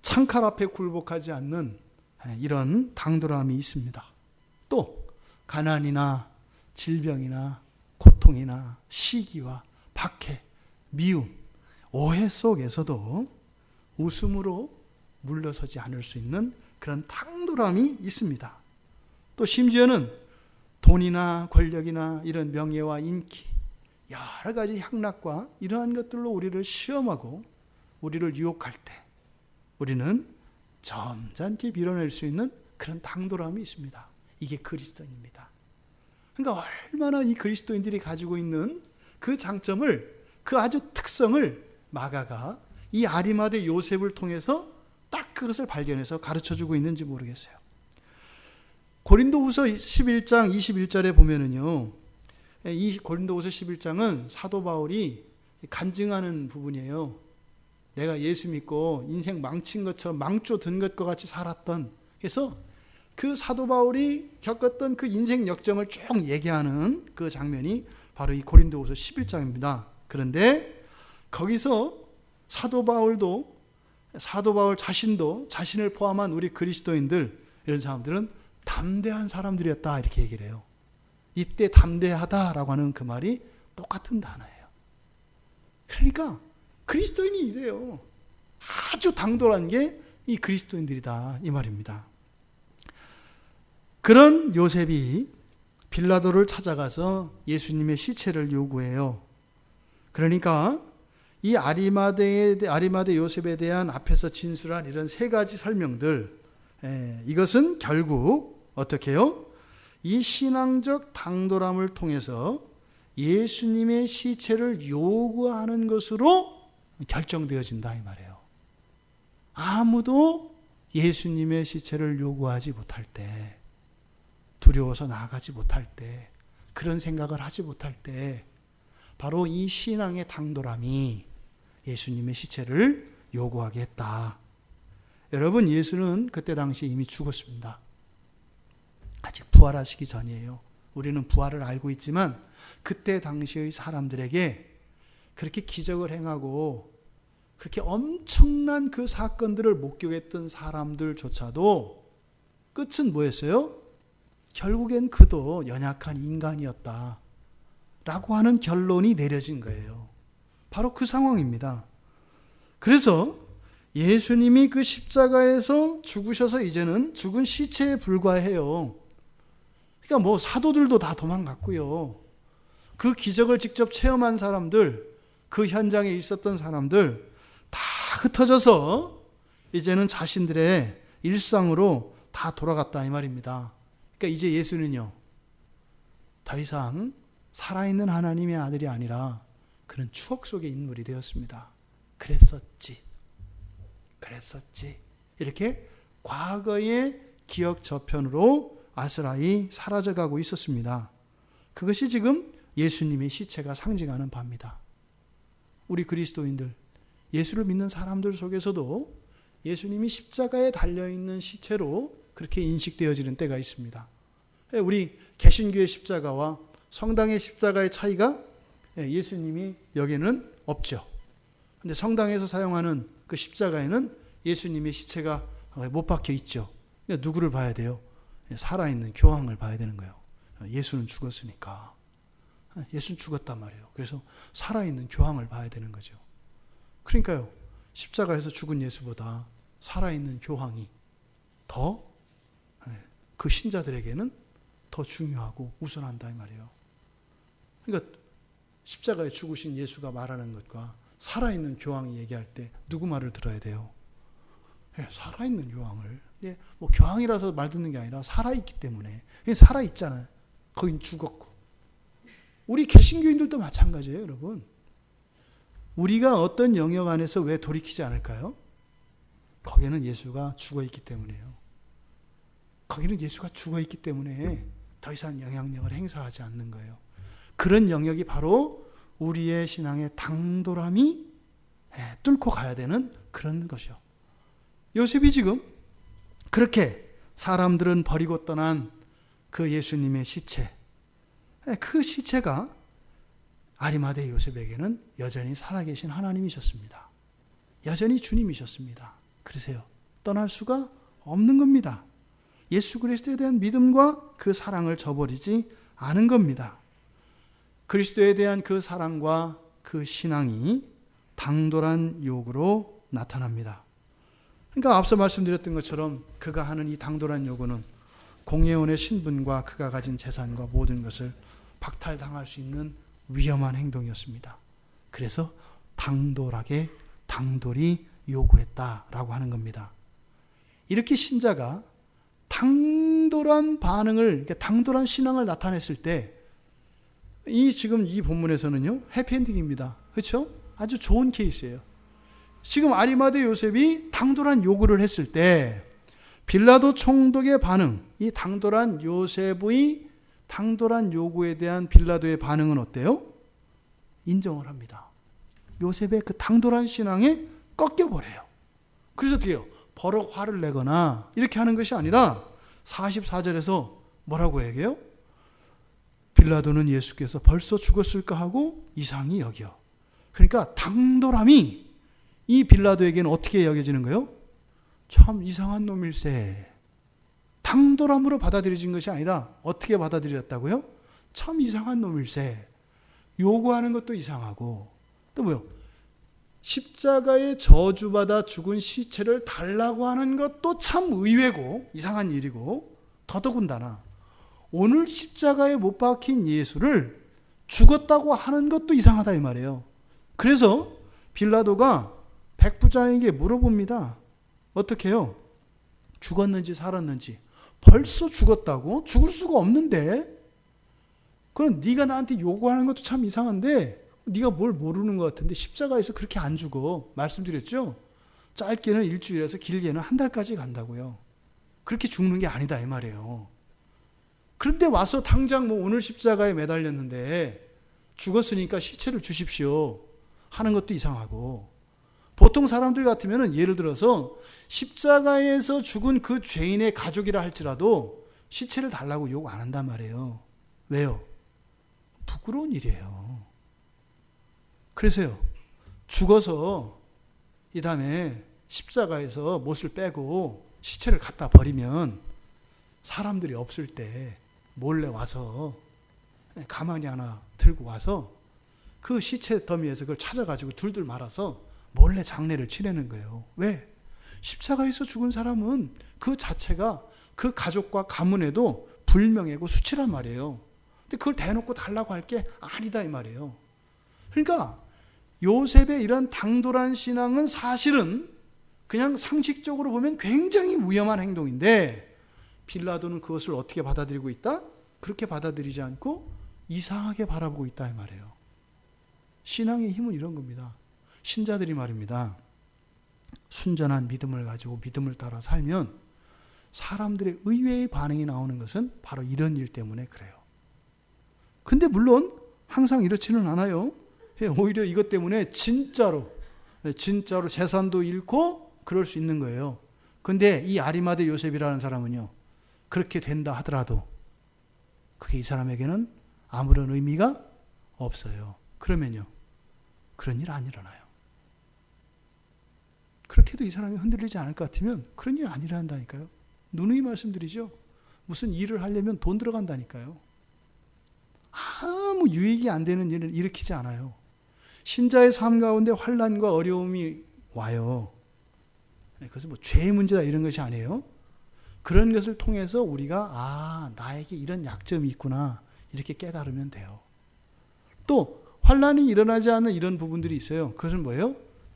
창칼 앞에 굴복하지 않는 이런 당돌함이 있습니다. 또 가난이나 질병이나 고통이나 시기와 박해, 미움, 오해 속에서도 웃음으로 물러서지 않을 수 있는 그런 당돌함이 있습니다. 또 심지어는 돈이나 권력이나 이런 명예와 인기, 여러 가지 향락과 이러한 것들로 우리를 시험하고 우리를 유혹할 때 우리는 점잖게 밀어낼 수 있는 그런 당돌함이 있습니다. 이게 그리스도인입니다. 그러니까 얼마나 이 그리스도인들이 가지고 있는 그 장점을, 그 아주 특성을 마가가 이 아리마대 요셉을 통해서 딱 그것을 발견해서 가르쳐주고 있는지 모르겠어요. 고린도후서 11장 21절에 보면은요, 이 고린도후서 11장은 사도 바울이 간증하는 부분이에요. 내가 예수 믿고 인생 망친 것처럼 망조 든 것과 같이 살았던, 그래서 그 사도 바울이 겪었던 그 인생 역정을 쭉 얘기하는 그 장면이 바로 이 고린도후서 11장입니다. 그런데 거기서 사도 바울 자신도, 자신을 포함한 우리 그리스도인들, 이런 사람들은 담대한 사람들이었다, 이렇게 얘기를 해요. 이때 담대하다라고 하는 그 말이 똑같은 단어예요. 그러니까 그리스도인이 이래요. 아주 당돌한 게 이 그리스도인들이다, 이 말입니다. 그런 요셉이 빌라도를 찾아가서 예수님의 시체를 요구해요. 그러니까 이 아리마대 요셉에 대한 앞에서 진술한 이런 세 가지 설명들, 이것은 결국 어떻게 해요? 이 신앙적 당돌함을 통해서 예수님의 시체를 요구하는 것으로 결정되어진다, 이 말이에요. 아무도 예수님의 시체를 요구하지 못할 때, 두려워서 나아가지 못할 때, 그런 생각을 하지 못할 때, 바로 이 신앙의 당돌함이 예수님의 시체를 요구하게 했다. 여러분, 예수는 그때 당시에 이미 죽었습니다. 아직 부활하시기 전이에요. 우리는 부활을 알고 있지만 그때 당시의 사람들에게 그렇게 기적을 행하고 그렇게 엄청난 그 사건들을 목격했던 사람들조차도 끝은 뭐였어요? 결국엔 그도 연약한 인간이었다 라고 하는 결론이 내려진 거예요. 바로 그 상황입니다. 그래서 예수님이 그 십자가에서 죽으셔서 이제는 죽은 시체에 불과해요. 그러니까 뭐 사도들도 다 도망갔고요. 그 기적을 직접 체험한 사람들, 그 현장에 있었던 사람들 다 흩어져서 이제는 자신들의 일상으로 다 돌아갔다, 이 말입니다. 그러니까 이제 예수는요, 더 이상 살아있는 하나님의 아들이 아니라 그는 추억 속의 인물이 되었습니다. 그랬었지. 이렇게 과거의 기억 저편으로 아스라이 사라져가고 있었습니다. 그것이 지금 예수님의 시체가 상징하는 바입니다. 우리 그리스도인들, 예수를 믿는 사람들 속에서도 예수님이 십자가에 달려있는 시체로 그렇게 인식되어지는 때가 있습니다. 우리 개신교의 십자가와 성당의 십자가의 차이가 예수님이 여기는 없죠. 근데 성당에서 사용하는 그 십자가에는 예수님의 시체가 못 박혀 있죠. 누구를 봐야 돼요? 살아있는 교황을 봐야 되는 거예요. 예수는 죽었으니까. 예수는 죽었단 말이에요. 그래서 살아있는 교황을 봐야 되는 거죠. 그러니까요, 십자가에서 죽은 예수보다 살아있는 교황이 더 그 신자들에게는 더 중요하고 우선한다, 이 말이에요. 그러니까 십자가에 죽으신 예수가 말하는 것과 살아있는 교황이 얘기할 때 누구 말을 들어야 돼요? 살아있는 교황을. 뭐 교황이라서 말 듣는 게 아니라 살아있기 때문에. 살아있잖아요. 거긴 죽었고. 우리 개신교인들도 마찬가지예요, 여러분. 우리가 어떤 영역 안에서 왜 돌이키지 않을까요? 거기는 예수가 죽어있기 때문이에요. 거기는 예수가 죽어있기 때문에 더 이상 영향력을 행사하지 않는 거예요. 그런 영역이 바로 우리의 신앙의 당돌함이 뚫고 가야 되는 그런 것이요. 요셉이 지금 그렇게 사람들은 버리고 떠난 그 예수님의 시체, 그 시체가 아리마대 요셉에게는 여전히 살아계신 하나님이셨습니다. 여전히 주님이셨습니다. 그러세요. 떠날 수가 없는 겁니다. 예수 그리스도에 대한 믿음과 그 사랑을 저버리지 않은 겁니다. 그리스도에 대한 그 사랑과 그 신앙이 당돌한 요구로 나타납니다. 그러니까 앞서 말씀드렸던 것처럼 그가 하는 이 당돌한 요구는 공회원의 신분과 그가 가진 재산과 모든 것을 박탈당할 수 있는 위험한 행동이었습니다. 그래서 당돌히 요구했다라고 하는 겁니다. 이렇게 신자가 당돌한 반응을, 당돌한 신앙을 나타냈을 때, 지금 이 본문에서는요, 해피엔딩입니다. 그렇죠? 아주 좋은 케이스예요. 지금 아리마대 요셉이 당돌한 요구를 했을 때, 빌라도 총독의 반응, 이 당돌한 요셉의 당돌한 요구에 대한 빌라도의 반응은 어때요? 인정을 합니다. 요셉의 그 당돌한 신앙에 꺾여버려요. 그래서 어떻게 해요? 버럭 화를 내거나 이렇게 하는 것이 아니라 44절에서 뭐라고 얘기해요? 빌라도는 예수께서 벌써 죽었을까 하고 이상히 여겨. 그러니까 당돌함이 이 빌라도에게는 어떻게 여겨지는 거예요? 참 이상한 놈일세. 당돌함으로 받아들여진 것이 아니라 어떻게 받아들였다고요? 참 이상한 놈일세. 요구하는 것도 이상하고, 또 뭐요? 십자가에 저주받아 죽은 시체를 달라고 하는 것도 참 의외고 이상한 일이고, 더더군다나 오늘 십자가에 못 박힌 예수를 죽었다고 하는 것도 이상하다 이 말이에요. 그래서 빌라도가 백부장에게 물어봅니다. 어떻게 해요? 죽었는지 살았는지. 벌써 죽었다고? 죽을 수가 없는데? 그럼 네가 나한테 요구하는 것도 참 이상한데 네가 뭘 모르는 것 같은데 십자가에서 그렇게 안 죽어. 말씀드렸죠? 짧게는 일주일에서 길게는 한 달까지 간다고요. 그렇게 죽는 게 아니다 이 말이에요. 그런데 와서 당장 오늘 십자가에 매달렸는데 죽었으니까 시체를 주십시오 하는 것도 이상하고, 보통 사람들 같으면 예를 들어서 십자가에서 죽은 그 죄인의 가족이라 할지라도 시체를 달라고 요구 안 한단 말이에요. 왜요? 부끄러운 일이에요. 그래서요, 죽어서 이 다음에 십자가에서 못을 빼고 시체를 갖다 버리면 사람들이 없을 때 몰래 와서 가만히 하나 들고 와서 그 시체 더미에서 그걸 찾아가지고 둘둘 말아서 몰래 장례를 치르는 거예요. 왜? 십자가에서 죽은 사람은 그 자체가 그 가족과 가문에도 불명예고 수치란 말이에요. 근데 그걸 대놓고 달라고 할 게 아니다 이 말이에요. 그러니까 요셉의 이런 당돌한 신앙은 사실은 그냥 상식적으로 보면 굉장히 위험한 행동인데 빌라도는 그것을 어떻게 받아들이고 있다? 그렇게 받아들이지 않고 이상하게 바라보고 있다 이 말이에요. 신앙의 힘은 이런 겁니다. 신자들이 말입니다. 순전한 믿음을 가지고 믿음을 따라 살면 사람들의 의외의 반응이 나오는 것은 바로 이런 일 때문에 그래요. 근데 물론 항상 이렇지는 않아요. 오히려 이것 때문에 진짜로 재산도 잃고 그럴 수 있는 거예요. 근데 이 아리마대 요셉이라는 사람은요, 그렇게 된다 하더라도 그게 이 사람에게는 아무런 의미가 없어요. 그러면요, 그런 일 안 일어나요. 그렇게 해도 이 사람이 흔들리지 않을 것 같으면 그런 일 안 일어난다니까요. 누누이 말씀드리죠. 무슨 일을 하려면 돈 들어간다니까요. 아무 유익이 안 되는 일을 일으키지 않아요. 신자의 삶 가운데 환난과 어려움이 와요. 그래서 죄의 문제다 이런 것이 아니에요. 그런 것을 통해서 우리가 나에게 이런 약점이 있구나 이렇게 깨달으면 돼요. 또 환난이 일어나지 않는 이런 부분들이 있어요. 그것은 뭐예요?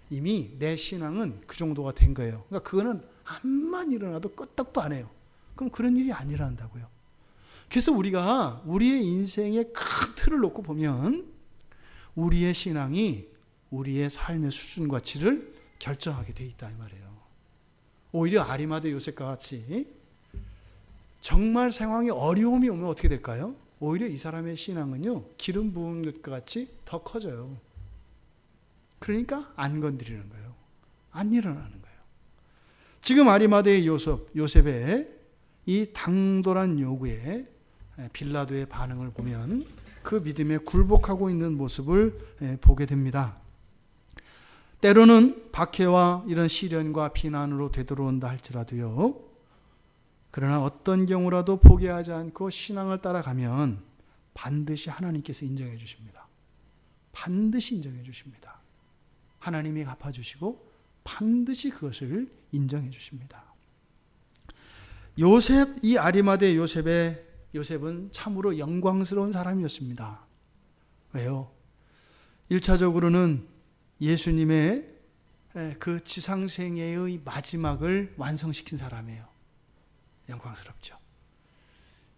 이미 내 신앙은 그 정도가 된 거예요. 그러니까 그거는 암만 일어나도 끄떡도 안 해요. 그럼 그런 일이 안 일어난다고요. 그래서 우리가 우리의 인생의 큰 틀을 놓고 보면 우리의 신앙이 우리의 삶의 수준과 질을 결정하게 돼 있다 이 말이에요. 오히려 아리마대 요셉과 같이 정말 상황에 어려움이 오면 어떻게 될까요? 오히려 이 사람의 신앙은요, 기름 부은 것과 같이 더 커져요. 그러니까 안 건드리는 거예요. 안 일어나는 거예요. 지금 아리마대의 요셉의 이 당돌한 요구에 빌라도의 반응을 보면 그 믿음에 굴복하고 있는 모습을 보게 됩니다. 때로는 박해와 이런 시련과 비난으로 되돌아온다 할지라도요, 그러나 어떤 경우라도 포기하지 않고 신앙을 따라가면 반드시 하나님께서 인정해 주십니다. 반드시 인정해 주십니다. 하나님이 갚아주시고 반드시 그것을 인정해 주십니다. 이 아리마대 요셉은 참으로 영광스러운 사람이었습니다. 왜요? 1차적으로는 예수님의 그 지상생애의 마지막을 완성시킨 사람이에요. 영광스럽죠.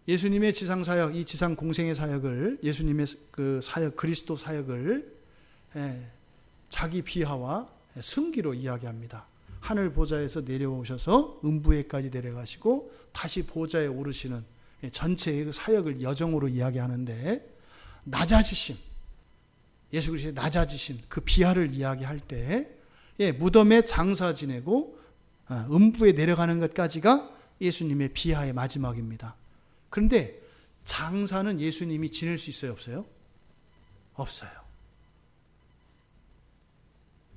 예수님의 지상사역, 이 지상공생의 사역을, 예수님의 그 사역, 그리스도 사역을 자기 비하와 승기로 이야기합니다. 하늘 보좌에서 내려오셔서 음부에까지 내려가시고 다시 보좌에 오르시는 전체의 사역을 여정으로 이야기하는데, 낮아지심, 예수 그리스도의 낮아지심, 그 비하를 이야기할 때 무덤에 장사 지내고 음부에 내려가는 것까지가 예수님의 비하의 마지막입니다. 그런데 장사는 예수님이 지낼 수 있어요, 없어요? 없어요.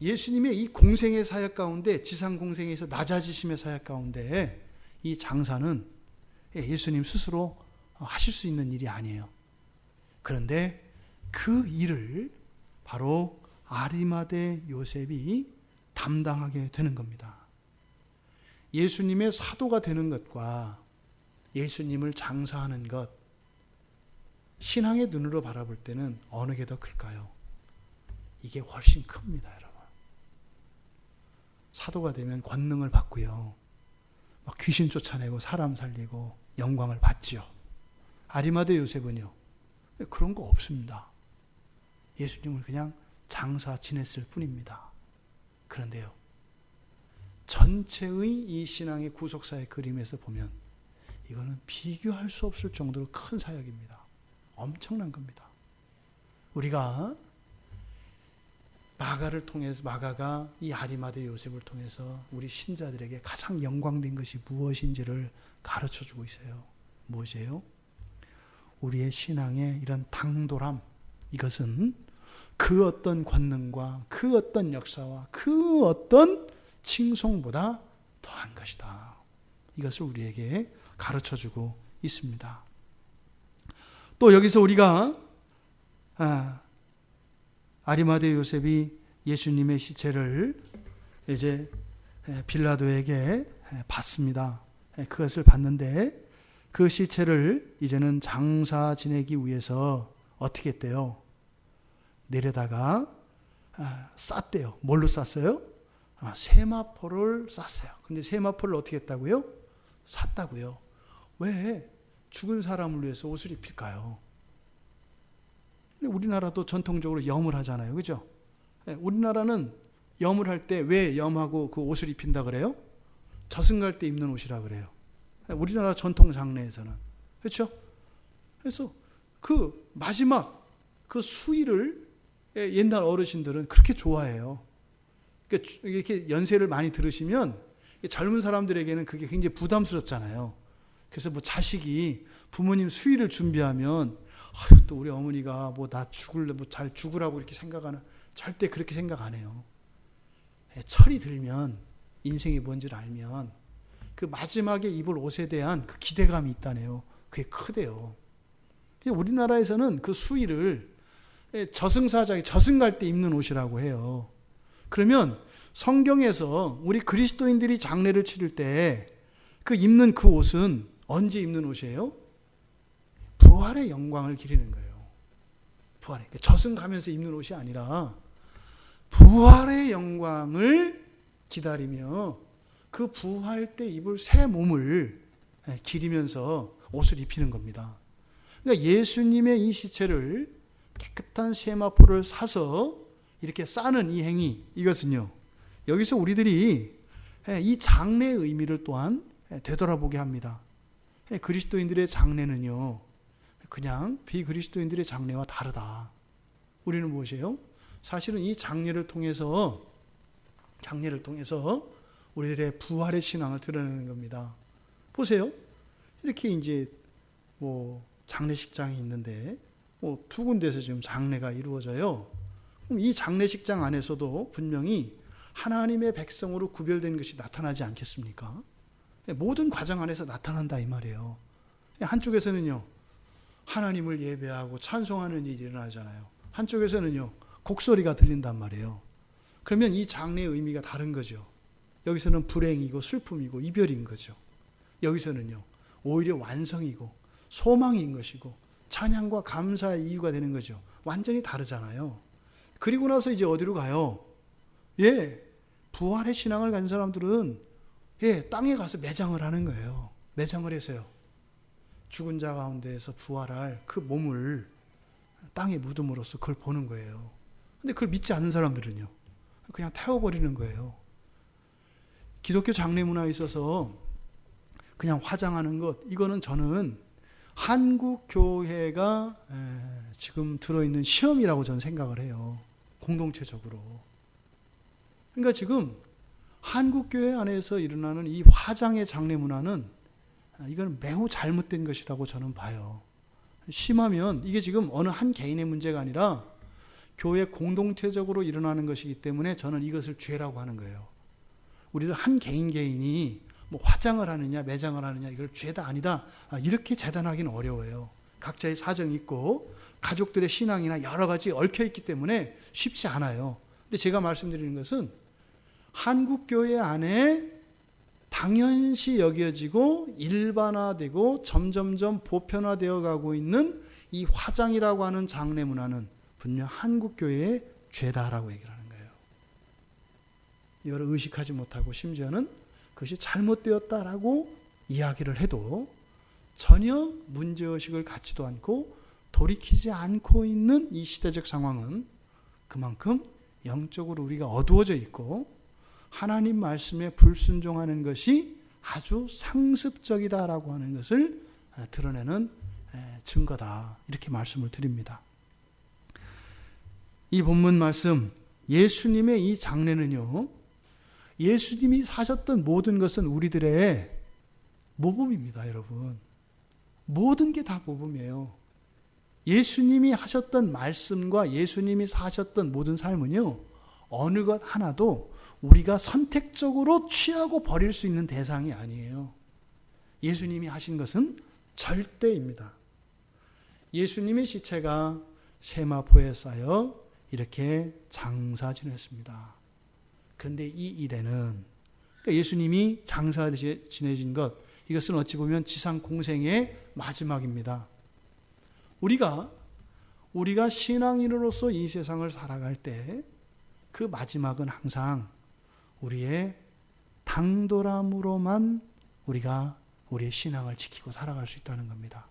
예수님의 이 공생의 사역 가운데, 지상 공생에서 낮아지심의 사역 가운데 이 장사는 예수님 스스로 하실 수 있는 일이 아니에요. 그런데 그 일을 바로 아리마대 요셉이 담당하게 되는 겁니다. 예수님의 사도가 되는 것과 예수님을 장사하는 것, 신앙의 눈으로 바라볼 때는 어느 게 더 클까요? 이게 훨씬 큽니다, 여러분. 사도가 되면 권능을 받고요, 막 귀신 쫓아내고 사람 살리고 영광을 받지요. 아리마대 요셉은요, 그런 거 없습니다. 예수님을 그냥 장사 지냈을 뿐입니다. 그런데요, 전체의 이 신앙의 구속사의 그림에서 보면 이거는 비교할 수 없을 정도로 큰 사역입니다. 엄청난 겁니다. 우리가 마가를 통해서, 마가가 이 아리마대 요셉을 통해서 우리 신자들에게 가장 영광된 것이 무엇인지를 가르쳐주고 있어요. 무엇이에요? 우리의 신앙의 이런 당돌함, 이것은 그 어떤 권능과 그 어떤 역사와 그 어떤 칭송보다 더한 것이다. 이것을 우리에게 가르쳐주고 있습니다. 또 여기서 우리가 아리마대 요셉이 예수님의 시체를 이제 빌라도에게 받습니다. 그것을 받는데 그 시체를 이제는 장사 지내기 위해서 어떻게 했대요? 내려다가 쌌대요. 뭘로 쌌어요? 세마포를 쌌어요. 근데 세마포를 어떻게 했다고요? 샀다고요. 왜 죽은 사람을 위해서 옷을 입힐까요? 우리나라도 전통적으로 염을 하잖아요. 그죠? 우리나라는 염을 할 때 왜 염하고 그 옷을 입힌다 그래요? 저승갈 때 입는 옷이라 그래요. 우리나라 전통 장례에서는. 그렇죠? 그래서 그 마지막 그 수의를 옛날 어르신들은 그렇게 좋아해요. 이렇게 연세를 많이 들으시면 젊은 사람들에게는 그게 굉장히 부담스럽잖아요. 그래서 뭐 자식이 부모님 수의를 준비하면 또 우리 어머니가 뭐 나 죽을래, 뭐 잘 죽으라고 이렇게 생각하는, 절대 그렇게 생각 안 해요. 철이 들면, 인생이 뭔지를 알면 그 마지막에 입을 옷에 대한 그 기대감이 있다네요. 그게 크대요. 우리나라에서는 그 수의를 저승사자에 저승갈 때 입는 옷이라고 해요. 그러면 성경에서 우리 그리스도인들이 장례를 치를 때 그 입는 그 옷은 언제 입는 옷이에요? 부활의 영광을 기리는 거예요. 부활의, 저승 가면서 입는 옷이 아니라 부활의 영광을 기다리며 그 부활 때 입을 새 몸을 기리면서 옷을 입히는 겁니다. 그러니까 예수님의 이 시체를 깨끗한 세마포를 사서 이렇게 싸는 이 행위, 이것은요, 여기서 우리들이 이 장례의 의미를 또한 되돌아보게 합니다. 그리스도인들의 장례는요, 그냥 비그리스도인들의 장례와 다르다. 우리는 무엇이에요? 사실은 이 장례를 통해서 우리들의 부활의 신앙을 드러내는 겁니다. 보세요. 이렇게 이제 장례식장이 있는데 두 군데에서 지금 장례가 이루어져요. 그럼 이 장례식장 안에서도 분명히 하나님의 백성으로 구별된 것이 나타나지 않겠습니까? 모든 과정 안에서 나타난다 이 말이에요. 한쪽에서는요, 하나님을 예배하고 찬송하는 일이 일어나잖아요. 한쪽에서는요, 곡소리가 들린단 말이에요. 그러면 이 장례의 의미가 다른 거죠. 여기서는 불행이고 슬픔이고 이별인 거죠. 여기서는요, 오히려 완성이고 소망인 것이고 찬양과 감사의 이유가 되는 거죠. 완전히 다르잖아요. 그리고 나서 이제 어디로 가요? 부활의 신앙을 가진 사람들은 땅에 가서 매장을 하는 거예요. 매장을 해서요, 죽은 자 가운데에서 부활할 그 몸을 땅에 묻음으로써 그걸 보는 거예요. 근데 그걸 믿지 않는 사람들은요, 그냥 태워버리는 거예요. 기독교 장례 문화에 있어서 그냥 화장하는 것, 이거는 저는 한국 교회가 지금 들어있는 시험이라고 저는 생각을 해요. 공동체적으로. 그러니까 지금 한국 교회 안에서 일어나는 이 화장의 장례 문화는 이건 매우 잘못된 것이라고 저는 봐요. 심하면 이게 지금 어느 한 개인의 문제가 아니라 교회 공동체적으로 일어나는 것이기 때문에 저는 이것을 죄라고 하는 거예요. 우리들 한 개인이 화장을 하느냐 매장을 하느냐 이걸 죄다 아니다 이렇게 재단하기는 어려워요. 각자의 사정이 있고 가족들의 신앙이나 여러 가지 얽혀 있기 때문에 쉽지 않아요. 근데 제가 말씀드리는 것은 한국 교회 안에 당연시 여겨지고 일반화되고 점점점 보편화되어 가고 있는 이 화장이라고 하는 장례 문화는 분명 한국 교회의 죄다라고 얘기를 하는 거예요. 이걸 의식하지 못하고 심지어는 그것이 잘못되었다라고 이야기를 해도 전혀 문제의식을 갖지도 않고 돌이키지 않고 있는 이 시대적 상황은 그만큼 영적으로 우리가 어두워져 있고 하나님 말씀에 불순종하는 것이 아주 상습적이다라고 하는 것을 드러내는 증거다. 이렇게 말씀을 드립니다. 이 본문 말씀, 예수님의 이 장례는요, 예수님이 사셨던 모든 것은 우리들의 모범입니다, 여러분. 모든 게 다 모범이에요. 예수님이 하셨던 말씀과 예수님이 사셨던 모든 삶은요, 어느 것 하나도 우리가 선택적으로 취하고 버릴 수 있는 대상이 아니에요. 예수님이 하신 것은 절대입니다. 예수님의 시체가 세마포에 쌓여 이렇게 장사 지냈습니다. 그런데 이 일에는 예수님이 장사 지내진 것, 이것은 어찌 보면 지상 공생의 마지막입니다. 우리가 신앙인으로서 이 세상을 살아갈 때 그 마지막은 항상 우리의 당돌함으로만 우리가 우리의 신앙을 지키고 살아갈 수 있다는 겁니다.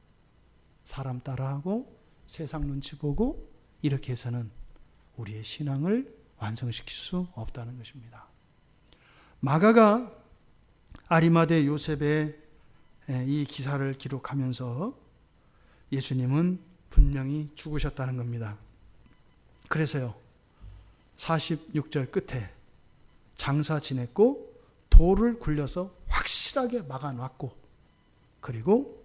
사람 따라하고 세상 눈치 보고 이렇게 해서는 우리의 신앙을 완성시킬 수 없다는 것입니다. 마가가 아리마대 요셉의 이 기사를 기록하면서 예수님은 분명히 죽으셨다는 겁니다. 그래서요, 46절 끝에 장사 지냈고 돌을 굴려서 확실하게 막아놨고, 그리고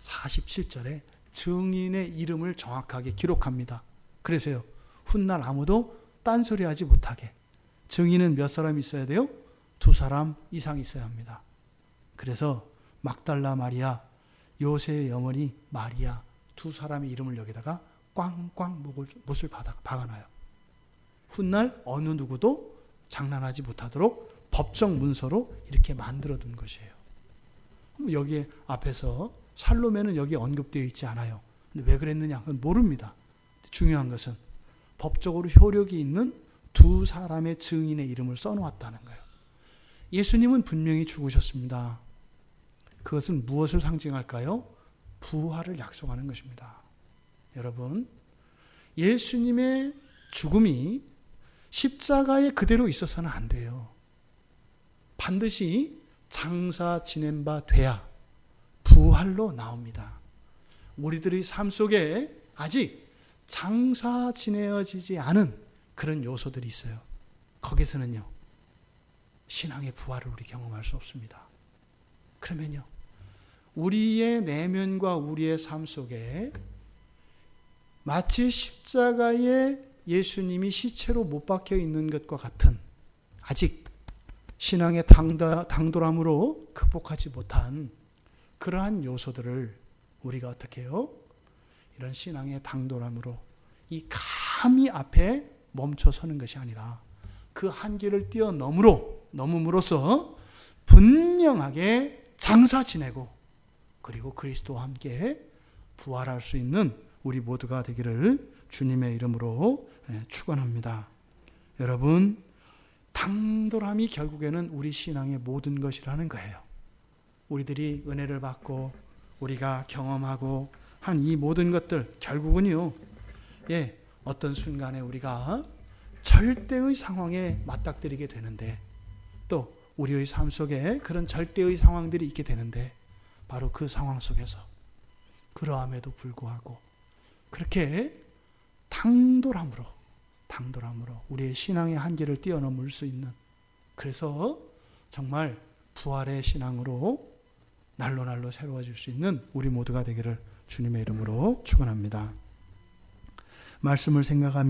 47절에 증인의 이름을 정확하게 기록합니다. 그래서요, 훗날 아무도 딴소리하지 못하게. 증인은 몇 사람 있어야 돼요? 2사람 이상 있어야 합니다. 그래서 막달라 마리아, 요새의 어머니 마리아 2사람의 이름을 여기다가 꽝꽝 못을 박아놔요. 훗날 어느 누구도 장난하지 못하도록 법적 문서로 이렇게 만들어둔 것이에요. 여기에 앞에서 살로메는 여기 언급되어 있지 않아요. 근데 왜 그랬느냐? 그건 모릅니다. 중요한 것은 법적으로 효력이 있는 2사람의 증인의 이름을 써놓았다는 거예요. 예수님은 분명히 죽으셨습니다. 그것은 무엇을 상징할까요? 부활을 약속하는 것입니다. 여러분, 예수님의 죽음이 십자가에 그대로 있어서는 안 돼요. 반드시 장사 지낸 바 돼야 부활로 나옵니다. 우리들의 삶 속에 아직 장사 지내어지지 않은 그런 요소들이 있어요. 거기서는요, 신앙의 부활을 우리 경험할 수 없습니다. 그러면요, 우리의 내면과 우리의 삶 속에 마치 십자가에 예수님이 시체로 못 박혀 있는 것과 같은 아직 신앙의 당돌함으로 극복하지 못한 그러한 요소들을 우리가 어떻게 해요? 이런 신앙의 당돌함으로 이 감히 앞에 멈춰 서는 것이 아니라 그 한계를 넘음으로써 분명하게 장사 지내고 그리고 그리스도와 함께 부활할 수 있는 우리 모두가 되기를 주님의 이름으로 축원합니다. 여러분, 당돌함이 결국에는 우리 신앙의 모든 것이라는 거예요. 우리들이 은혜를 받고 우리가 경험하고 한 이 모든 것들 결국은요, 어떤 순간에 우리가 절대의 상황에 맞닥뜨리게 되는데, 또 우리의 삶 속에 그런 절대의 상황들이 있게 되는데, 바로 그 상황 속에서 그러함에도 불구하고 그렇게 당돌함으로 우리의 신앙의 한계를 뛰어넘을 수 있는, 그래서 정말 부활의 신앙으로 날로 새로워질 수 있는 우리 모두가 되기를 주님의 이름으로 축원합니다. 말씀을 생각하며